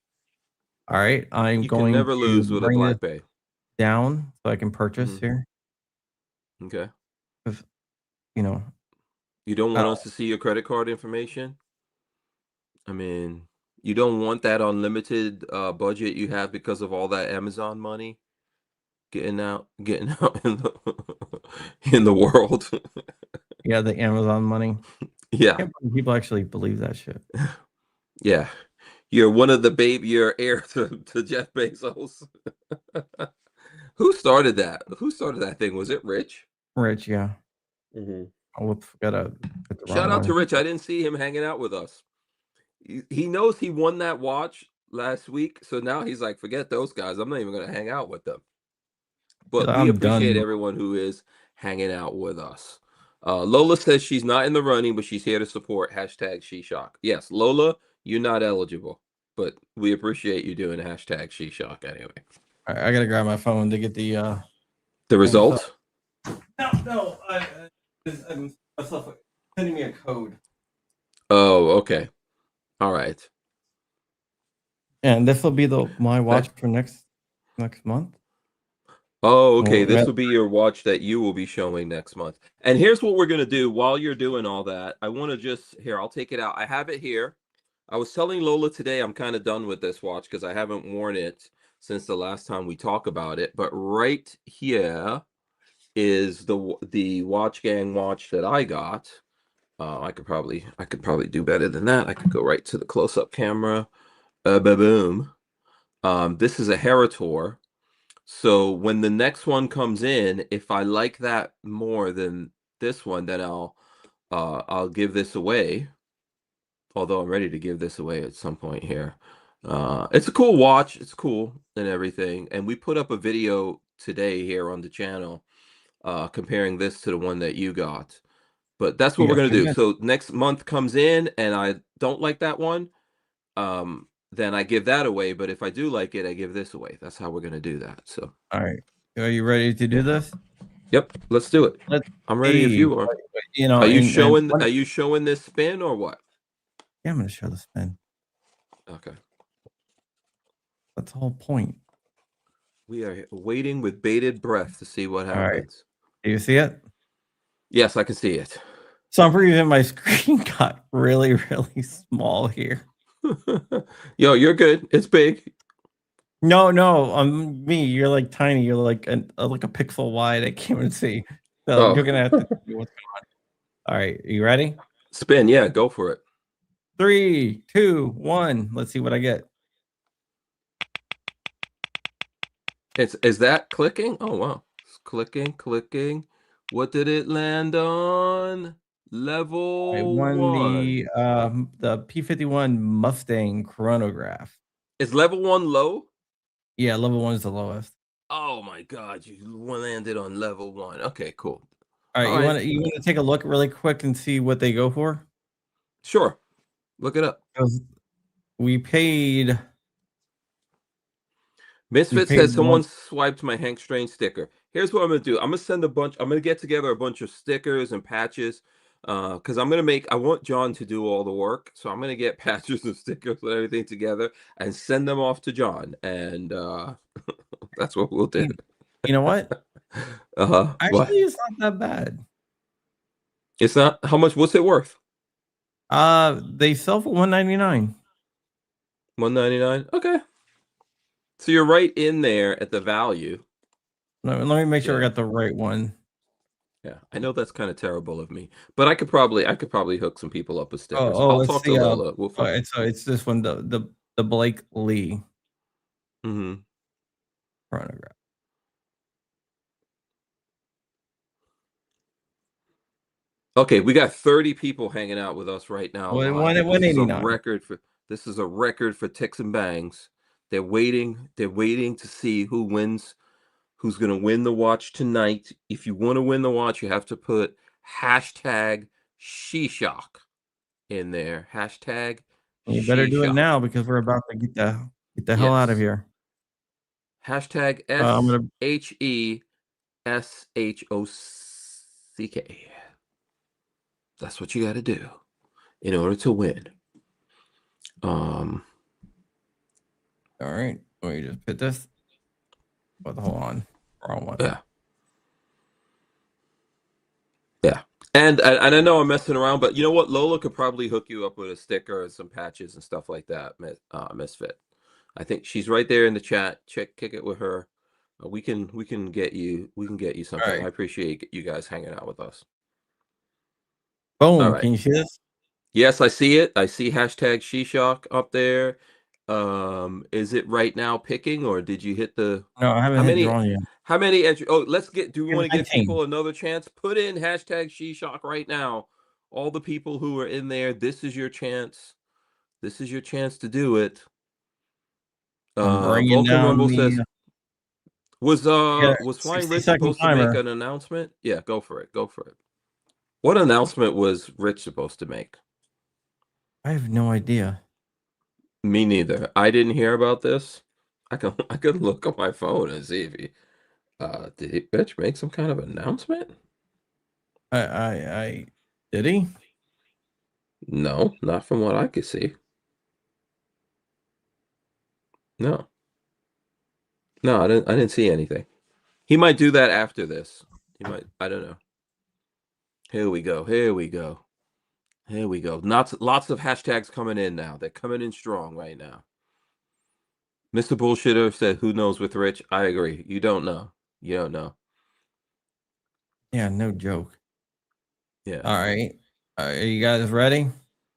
Speaker 1: Alright, I'm
Speaker 2: You can
Speaker 1: going
Speaker 2: never
Speaker 1: to
Speaker 2: lose with a
Speaker 1: bring this
Speaker 2: Black Bay.
Speaker 1: down so I can purchase
Speaker 2: Hmm.
Speaker 1: here,
Speaker 2: Okay.
Speaker 1: 'cause, you know,
Speaker 2: You don't
Speaker 1: I
Speaker 2: want us to see your credit card information? I mean, you don't want that unlimited budget you have because of all that Amazon money getting out in in the world.
Speaker 1: yeah, the Amazon money.
Speaker 2: Yeah.
Speaker 1: Can't believe people actually believe that shit.
Speaker 2: Yeah. You're one of the you're heir to Jeff Bezos. Who started that? Who started that thing? Was it Rich?
Speaker 1: Rich, yeah.
Speaker 2: Mhm.
Speaker 1: Oh, whoops, gotta put the
Speaker 2: Shout
Speaker 1: wrong
Speaker 2: out
Speaker 1: one
Speaker 2: to
Speaker 1: in.
Speaker 2: Rich. I didn't see him hanging out with us. He knows he won that watch last week, so now he's like, forget those guys. I'm not even going to hang out with them. But we
Speaker 1: I'm
Speaker 2: appreciate
Speaker 1: done.
Speaker 2: everyone who is hanging out with us. Lola says she's not in the running, but she's here to support. Hashtag she shock. Yes, Lola, you're not eligible, but we appreciate you doing hashtag she shock anyway.
Speaker 1: I gotta grab my phone to get the,
Speaker 2: The
Speaker 1: thing, so
Speaker 2: result?
Speaker 1: no, I'm myself sending me a code.
Speaker 2: Oh, okay. All right.
Speaker 1: And this will be my watch
Speaker 2: That
Speaker 1: for next month.
Speaker 2: Oh, okay.
Speaker 1: Well,
Speaker 2: This will be your watch that you will be showing next month. And here's what we're going to do while you're doing all that. I want to just here, I'll take it out. I have it here. I was telling Lola today I'm kind of done with this watch because I haven't worn it since the last time we talk about it. But right here is the Watch Gang watch that I got. I could probably do better than that. I could go right to the close-up camera. Boom. This is a Heritor. So when the next one comes in, if I like that more than this one, then I'll give this away. Although I'm ready to give this away at some point here. It's a cool watch. It's cool and everything. And we put up a video today here on the channel comparing this to the one that you got. But that's what we're
Speaker 1: Yes,
Speaker 2: gonna
Speaker 1: I
Speaker 2: do.
Speaker 1: did.
Speaker 2: So next month comes in and I don't like that one, then I give that away. But if I do like it, I give this away. That's how we're gonna do that. So
Speaker 1: Alright. Are you ready to do
Speaker 2: yeah.
Speaker 1: this?
Speaker 2: Yep, let's do it.
Speaker 1: Let's
Speaker 2: I'm ready if
Speaker 1: see
Speaker 2: you are.
Speaker 1: what you know, and what
Speaker 2: Are you showing this spin or what?
Speaker 1: yeah, I'm gonna show the spin.
Speaker 2: Okay.
Speaker 1: That's the whole point.
Speaker 2: We are waiting with bated breath to see what
Speaker 1: Alright.
Speaker 2: happens.
Speaker 1: Do you see it?
Speaker 2: Yes, I can see it.
Speaker 1: So some reason my screen got really, really small here.
Speaker 2: Yo, you're good. It's big.
Speaker 1: No, no, me, you're, like, tiny, you're like a pixel wide, I can't even see. So
Speaker 2: Oh,
Speaker 1: you're gonna have to tell me what's going on. Alright, are you ready?
Speaker 2: spin. Yeah, go for it.
Speaker 1: 3, 2, 1. Let's see what I get.
Speaker 2: Is that clicking? Oh wow. It's clicking, clicking. What did it land on?
Speaker 1: I
Speaker 2: Level
Speaker 1: won
Speaker 2: 1.
Speaker 1: the P-51 Mustang chronograph.
Speaker 2: Is level 1 low?
Speaker 1: Yeah, level 1 is the lowest.
Speaker 2: Oh my god, you landed on level 1. Okay, cool.
Speaker 1: Alright,
Speaker 2: All right.
Speaker 1: you wanna take a look really quick and see what they go for?
Speaker 2: Sure. Look it up.
Speaker 1: 'Cause we paid we
Speaker 2: Misfit
Speaker 1: paid
Speaker 2: says
Speaker 1: one
Speaker 2: someone swiped my Hank Strange sticker. Here's what I'm gonna do. I'm gonna get together a bunch of stickers and patches. Because I want John to do all the work. So I'm gonna get patches and stickers and everything together and send them off to John. And that's what we'll do.
Speaker 1: you you know what?
Speaker 2: What?
Speaker 1: Actually, it's not that bad.
Speaker 2: It's not how much what's it worth?
Speaker 1: They sell for 199.
Speaker 2: 199. Okay. So you're right in there at the value.
Speaker 1: Let me make sure I
Speaker 2: Yeah.
Speaker 1: got the right one.
Speaker 2: Yeah, I know that's kind of terrible of me, but I could probably hook some people up with stickers.
Speaker 1: Oh,
Speaker 2: I'll
Speaker 1: it's
Speaker 2: talk to
Speaker 1: the,
Speaker 2: Lola. We'll
Speaker 1: oh,
Speaker 2: find.
Speaker 1: it's this one, the Blake Lee
Speaker 2: Mhm.
Speaker 1: chronograph.
Speaker 2: Okay, we got 30 people hanging out with us right now
Speaker 1: One
Speaker 2: live.
Speaker 1: one one eighty nine.
Speaker 2: This is a record for ticks and bangs. They're waiting to see who's going to win the watch tonight. If you want to win the watch, you have to put hashtag Sheshock in there. Hashtag
Speaker 1: You better do it
Speaker 2: Sheshock.
Speaker 1: now because we're about to get the hell out of
Speaker 2: Yes.
Speaker 1: here.
Speaker 2: Hashtag
Speaker 1: I'm gonna
Speaker 2: SHESHOCK. That's what you got to do in order to win.
Speaker 1: alright, let me just hit this. But hold on, wrong one.
Speaker 2: Yeah, yeah. And I know I'm messing around, but you know what? Lola could probably hook you up with a sticker and some patches and stuff like that, Misfit. I think she's right there in the chat. Kick it with her. We can get you something. I
Speaker 1: Alright,
Speaker 2: appreciate you guys hanging out with us. All
Speaker 1: boom,
Speaker 2: right.
Speaker 1: can you see this?
Speaker 2: Yes, I see it. I see hashtag Sheshock up there. Is it right now picking or did you hit the
Speaker 1: No, I haven't
Speaker 2: how
Speaker 1: hit
Speaker 2: many
Speaker 1: draw yet.
Speaker 2: how many entry oh do we
Speaker 1: I have
Speaker 2: want to give
Speaker 1: 19.
Speaker 2: people another chance? Put in hashtag Sheshock right now. All the people who are in there, this is your chance. This is your chance to do it.
Speaker 1: I'm bringing
Speaker 2: Vulcan
Speaker 1: down
Speaker 2: Rumble
Speaker 1: the
Speaker 2: says
Speaker 1: yeah,
Speaker 2: was Flying Rich
Speaker 1: 60-second
Speaker 2: supposed to make
Speaker 1: timer.
Speaker 2: an announcement? Yeah, go for it. Go for it. What announcement was Rich supposed to make?
Speaker 1: I have no idea.
Speaker 2: Me neither. I didn't hear about this. I can look on my phone and see if he did he bitch make some kind of announcement?
Speaker 1: I did he?
Speaker 2: No, not from what I could see. No. No, I didn't see anything. He might do that after this. He might I don't know. Here we go. Here we go. Here we go. Lots of hashtags coming in now. They're coming in strong right now. Mr. Bullshitter said, "Who knows with Rich?" I agree. You don't know. You don't know.
Speaker 1: Yeah, no joke.
Speaker 2: Yeah.
Speaker 1: Alright. Are you guys ready?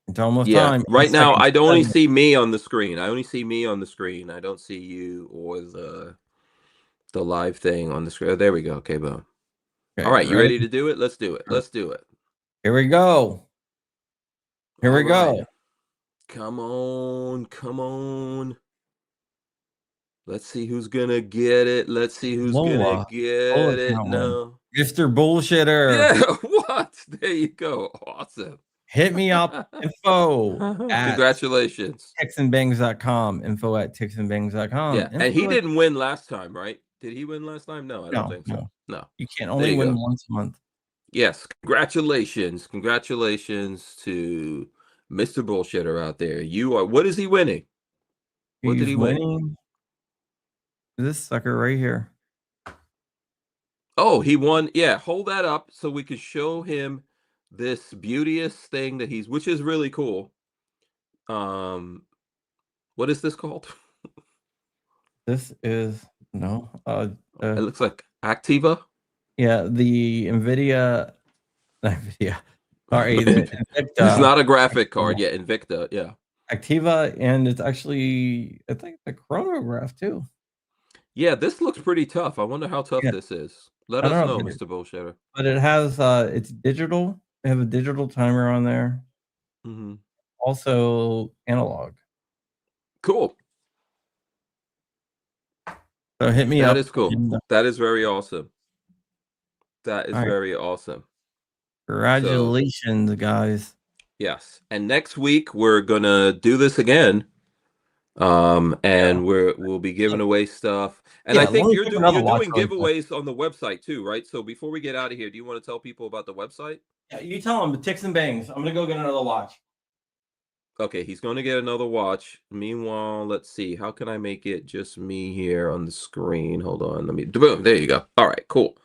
Speaker 1: It's almost
Speaker 2: Yeah,
Speaker 1: time. 8
Speaker 2: right now
Speaker 1: seconds.
Speaker 2: I don't only
Speaker 1: 7.
Speaker 2: see me on the screen. I only see me on the screen. I don't see you or the live thing on the screen. Oh, there we go. Okay, boom. All
Speaker 1: Okay,
Speaker 2: right, you
Speaker 1: ready?
Speaker 2: ready to do it? Let's do it. Let's do it.
Speaker 1: Here we go. Here
Speaker 2: All
Speaker 1: we go.
Speaker 2: right. Come on, come on. Let's see who's gonna get it. Let's see who's gonna
Speaker 1: Lola.
Speaker 2: get
Speaker 1: Lola's
Speaker 2: it.
Speaker 1: gonna win.
Speaker 2: No.
Speaker 1: Mr. Bullshitter.
Speaker 2: Yeah, what? There you go. Awesome.
Speaker 1: Hit me up, info at
Speaker 2: Congratulations.
Speaker 1: TixandBangs.com, info at TixandBangs.com,
Speaker 2: Yeah, and he
Speaker 1: info at
Speaker 2: didn't win last time, right? Did he win last time? No, I don't
Speaker 1: no,
Speaker 2: think so.
Speaker 1: no.
Speaker 2: No.
Speaker 1: You can
Speaker 2: There
Speaker 1: only
Speaker 2: you
Speaker 1: win
Speaker 2: go.
Speaker 1: once a month.
Speaker 2: Yes, congratulations. Congratulations to Mr. Bullshitter out there. You are what is he winning? What did
Speaker 1: He's
Speaker 2: he win?
Speaker 1: winning this sucker right here.
Speaker 2: Oh, he won. Yeah, hold that up so we could show him this beauteous thing that he's which is really cool. Um, what is this called?
Speaker 1: This is no,
Speaker 2: It looks like Activa.
Speaker 1: yeah, the NVIDIA, NVIDIA, sorry, the
Speaker 2: It's
Speaker 1: Invicta
Speaker 2: not a graphic
Speaker 1: Activa,
Speaker 2: card. Yeah, Invicta. Yeah.
Speaker 1: Activa, and it's actually, I think, the chronograph too.
Speaker 2: Yeah, this looks pretty tough. I wonder how tough
Speaker 1: Yeah,
Speaker 2: this is. Let
Speaker 1: I
Speaker 2: us
Speaker 1: don't know,
Speaker 2: know, Mr. Bullshitter.
Speaker 1: but it has, it's digital. They have a digital timer on there,
Speaker 2: Hmm.
Speaker 1: also analog.
Speaker 2: Cool.
Speaker 1: So hit me
Speaker 2: That
Speaker 1: up.
Speaker 2: is cool.
Speaker 1: And,
Speaker 2: That is very awesome. That is
Speaker 1: all right,
Speaker 2: very awesome. So,
Speaker 1: congratulations, guys.
Speaker 2: yes. And next week we're gonna do this again.
Speaker 1: Yeah,
Speaker 2: And we'll be giving away stuff. And I
Speaker 1: yeah. Let
Speaker 2: think
Speaker 1: me pick another
Speaker 2: you're
Speaker 1: watch
Speaker 2: doing
Speaker 1: really quick.
Speaker 2: giveaways on the website too, right? So before we get out of here, do you want to tell people about the website?
Speaker 1: Yeah, you tell them the ticks and bangs. I'm gonna go get another watch.
Speaker 2: Okay, he's going to get another watch. Meanwhile, let's see. How can I make it just me here on the screen? Hold on. Let me boom. There you go. All right, cool.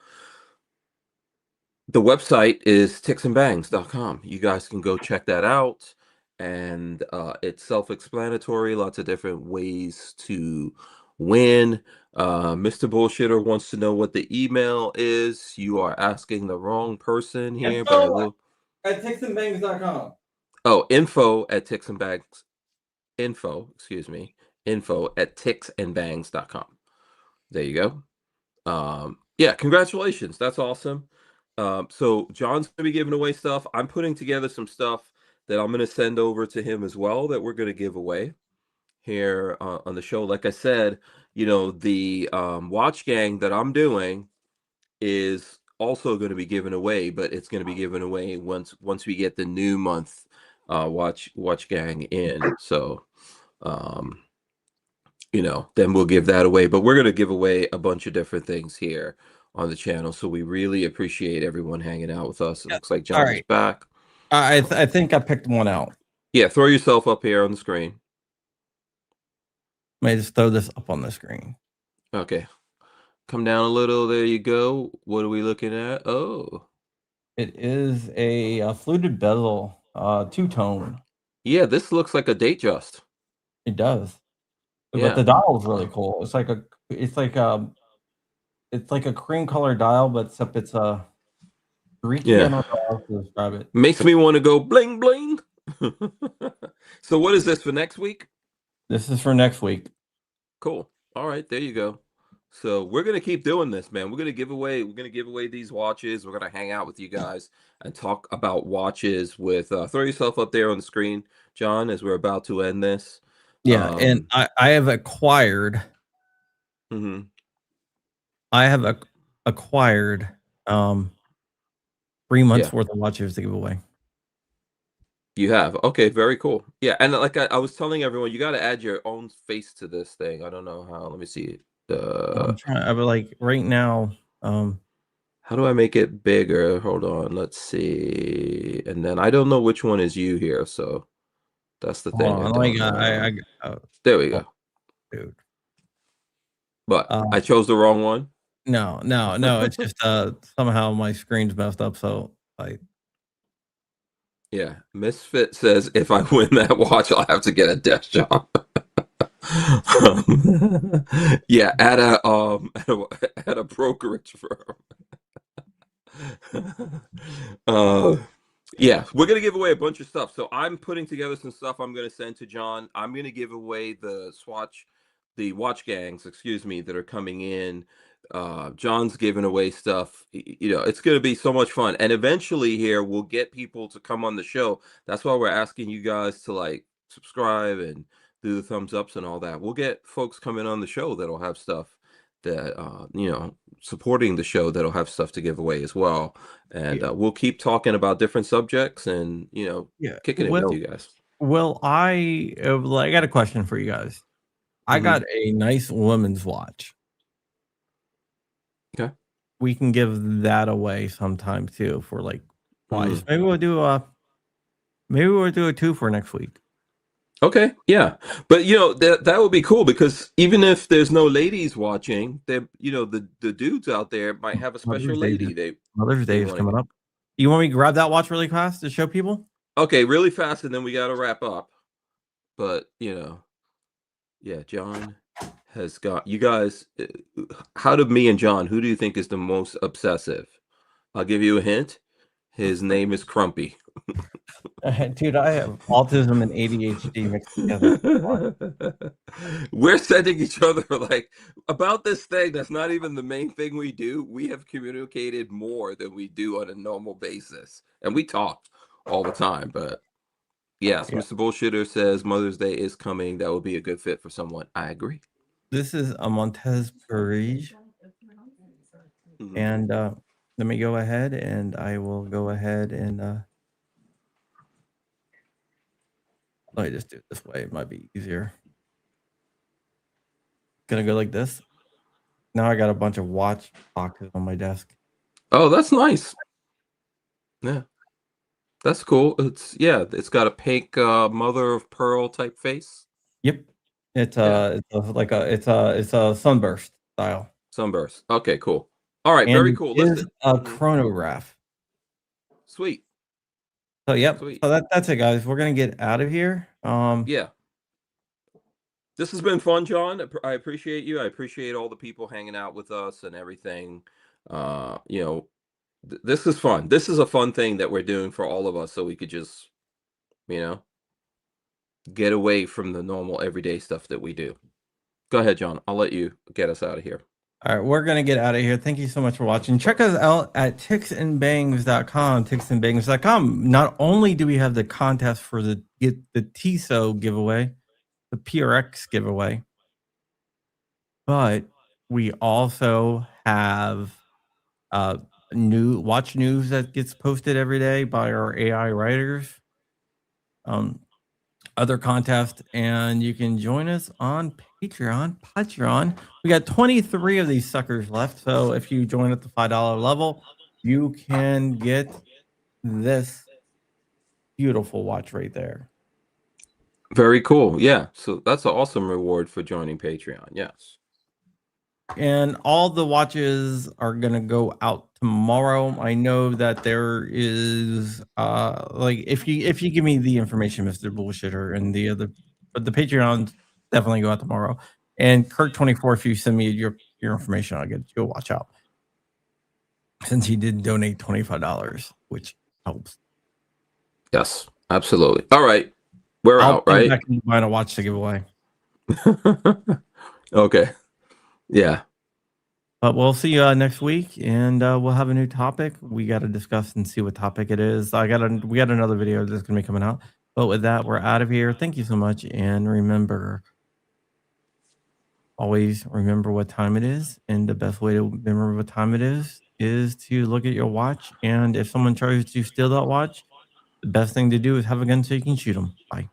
Speaker 2: The website is ticksandbangs.com. You guys can go check that out. And it's self-explanatory, lots of different ways to win. Mr. Bullshitter wants to know what the email is. You are asking the wrong person here, but I
Speaker 1: Info
Speaker 2: will.
Speaker 1: at ticksandbangs.com.
Speaker 2: Oh, info at ticksandbangs. Info, excuse me. Info at ticksandbangs.com. There you go. Yeah, congratulations. That's awesome. So John's gonna be giving away stuff. I'm putting together some stuff that I'm gonna send over to him as well that we're gonna give away here on the show. Like I said, the watch gang that I'm doing is also going to be given away, but it's going to be given away once we get the new month watch gang in. So um then we'll give that away, but we're going to give away a bunch of different things here on the channel, so we really appreciate everyone hanging out with us. It
Speaker 1: Yeah.
Speaker 2: looks like
Speaker 1: All
Speaker 2: John is
Speaker 1: right.
Speaker 2: back.
Speaker 1: I think I picked one out.
Speaker 2: Yeah, throw yourself up here on the screen.
Speaker 1: Let me just throw this up on the screen.
Speaker 2: Okay, come down a little. There you go. What are we looking at? Oh,
Speaker 1: It is a fluted bezel, two-tone.
Speaker 2: yeah, this looks like a Datejust.
Speaker 1: It does, but
Speaker 2: Yeah.
Speaker 1: the dial is really cool. It's like a cream color dial, but except it's a streaky. I
Speaker 2: Yeah,
Speaker 1: don't know how else to describe it.
Speaker 2: makes me want to go bling bling. So what is this for next week?
Speaker 1: This is for next week.
Speaker 2: Cool. All right, there you go. So we're gonna keep doing this, man. We're gonna give away these watches. We're gonna hang out with you guys and talk about watches with throw yourself up there on the screen, John, as we're about to end this.
Speaker 1: Yeah, and
Speaker 2: Um
Speaker 1: I have acquired.
Speaker 2: mhm.
Speaker 1: I have acquired 3 months
Speaker 2: Yeah,
Speaker 1: worth of watches to give away.
Speaker 2: you have. Okay, very cool. Yeah, and like I was telling everyone, you gotta add your own face to this thing. I don't know how. Let me see.
Speaker 1: I'm trying. I would like right now.
Speaker 2: How do I make it bigger? Hold on, let's see. And then I don't know which one is you here, so that's the
Speaker 1: Hold
Speaker 2: thing I
Speaker 1: on.
Speaker 2: don't
Speaker 1: Like
Speaker 2: know.
Speaker 1: uh,
Speaker 2: There we
Speaker 1: oh,
Speaker 2: go.
Speaker 1: dude.
Speaker 2: But
Speaker 1: Uh,
Speaker 2: I chose the wrong one.
Speaker 1: no, no, no. It's just somehow my screen's messed up. So I
Speaker 2: Yeah, Misfit says if I win that watch, I'll have to get a desk job. Yeah, at a brokerage firm. uh, yeah, we're gonna give away a bunch of stuff. So I'm putting together some stuff I'm gonna send to John. I'm gonna give away the watch gangs, excuse me, that are coming in. John's giving away stuff. It's gonna be so much fun. And eventually here we'll get people to come on the show. That's why we're asking you guys to like subscribe and do the thumbs ups and all that. We'll get folks coming on the show that'll have stuff that supporting the show that'll have stuff to give away as well. And
Speaker 1: Yeah,
Speaker 2: we'll keep talking about different subjects and
Speaker 1: yeah.
Speaker 2: kicking it with you guys.
Speaker 1: I got a question for you guys. I
Speaker 2: Hmm.
Speaker 1: got a nice women's watch.
Speaker 2: Okay.
Speaker 1: We can give that away sometime too for like twice.
Speaker 2: Hmm.
Speaker 1: Maybe we'll do a 2 for next week.
Speaker 2: Okay, yeah, but that would be cool because even if there's no ladies watching, there the dudes out there might have a special
Speaker 1: Mother's Day
Speaker 2: lady
Speaker 1: Mother's
Speaker 2: they
Speaker 1: Day is
Speaker 2: want to
Speaker 1: coming
Speaker 2: get.
Speaker 1: up. You want me to grab that watch really fast to show people?
Speaker 2: Okay, really fast, and then we got to wrap up. But yeah, John has got you guys. Out of me and John, who do you think is the most obsessive? I'll give you a hint. His name is Crumpy.
Speaker 1: Dude, I have autism and ADHD mixed together.
Speaker 2: We're sending each other like about this thing that's not even the main thing we do. We have communicated more than we do on a normal basis, and we talk all the time. But yes,
Speaker 1: Yeah.
Speaker 2: Mr. Bullshitter says Mother's Day is coming. That would be a good fit for someone. I agree.
Speaker 1: This is a Montez Parige,
Speaker 2: Mhm.
Speaker 1: and, let me go ahead and I will go ahead and, let me just do it this way, it might be easier. Gonna go like this. Now I got a bunch of watch boxes on my desk.
Speaker 2: Oh, that's nice. Yeah, that's cool. It's got a pink mother of pearl type face.
Speaker 1: Yep.
Speaker 2: Yeah,
Speaker 1: It's a sunburst style,
Speaker 2: sunburst. Okay, cool. All right,
Speaker 1: and
Speaker 2: very
Speaker 1: it
Speaker 2: cool.
Speaker 1: is
Speaker 2: Listen,
Speaker 1: a chronograph.
Speaker 2: sweet,
Speaker 1: So, yep.
Speaker 2: sweet.
Speaker 1: So that's it, guys. We're gonna get out of here.
Speaker 2: Yeah, this has been fun, John. I appreciate you. I appreciate all the people hanging out with us and everything. Uh, you know, this is fun. This is a fun thing that we're doing for all of us, so we could just, you know, get away from the normal everyday stuff that we do. Go ahead, John. I'll let you get us out of here.
Speaker 1: All right, we're gonna get out of here. Thank you so much for watching. Check us out at ticksandbangs.com, ticksandbangs.com. Not only do we have the contest for the get the TSO giveaway, the PRX giveaway, but we also have uh new watch news that gets posted every day by our AI writers. Um, other contest, and you can join us on Patreon. We got 23 of these suckers left, so if you join at the $5 level, you can get this beautiful watch right there.
Speaker 2: Very cool. Yeah. So that's an awesome reward for joining Patreon. Yes.
Speaker 1: And all the watches are gonna go out tomorrow. I know that there is like if you give me the information, Mr. Bullshitter, and the other, but the Patreons definitely go out tomorrow. And Kirk24, if you send me your information, I'll get you a watch out. Since he did donate $25, which helps.
Speaker 2: Yes. Absolutely. All right. We're
Speaker 1: I'll
Speaker 2: out,
Speaker 1: put it
Speaker 2: right?
Speaker 1: back into buying a watch to give away.
Speaker 2: Okay. Yeah.
Speaker 1: But we'll see you next week, and we'll have a new topic. We got to discuss and see what topic it is. We got another video that's gonna be coming out. But with that, we're out of here. Thank you so much, and remember, always remember what time it is. And the best way to remember what time it is to look at your watch. And if someone tries to steal that watch, the best thing to do is have a gun so you can shoot them. Bye.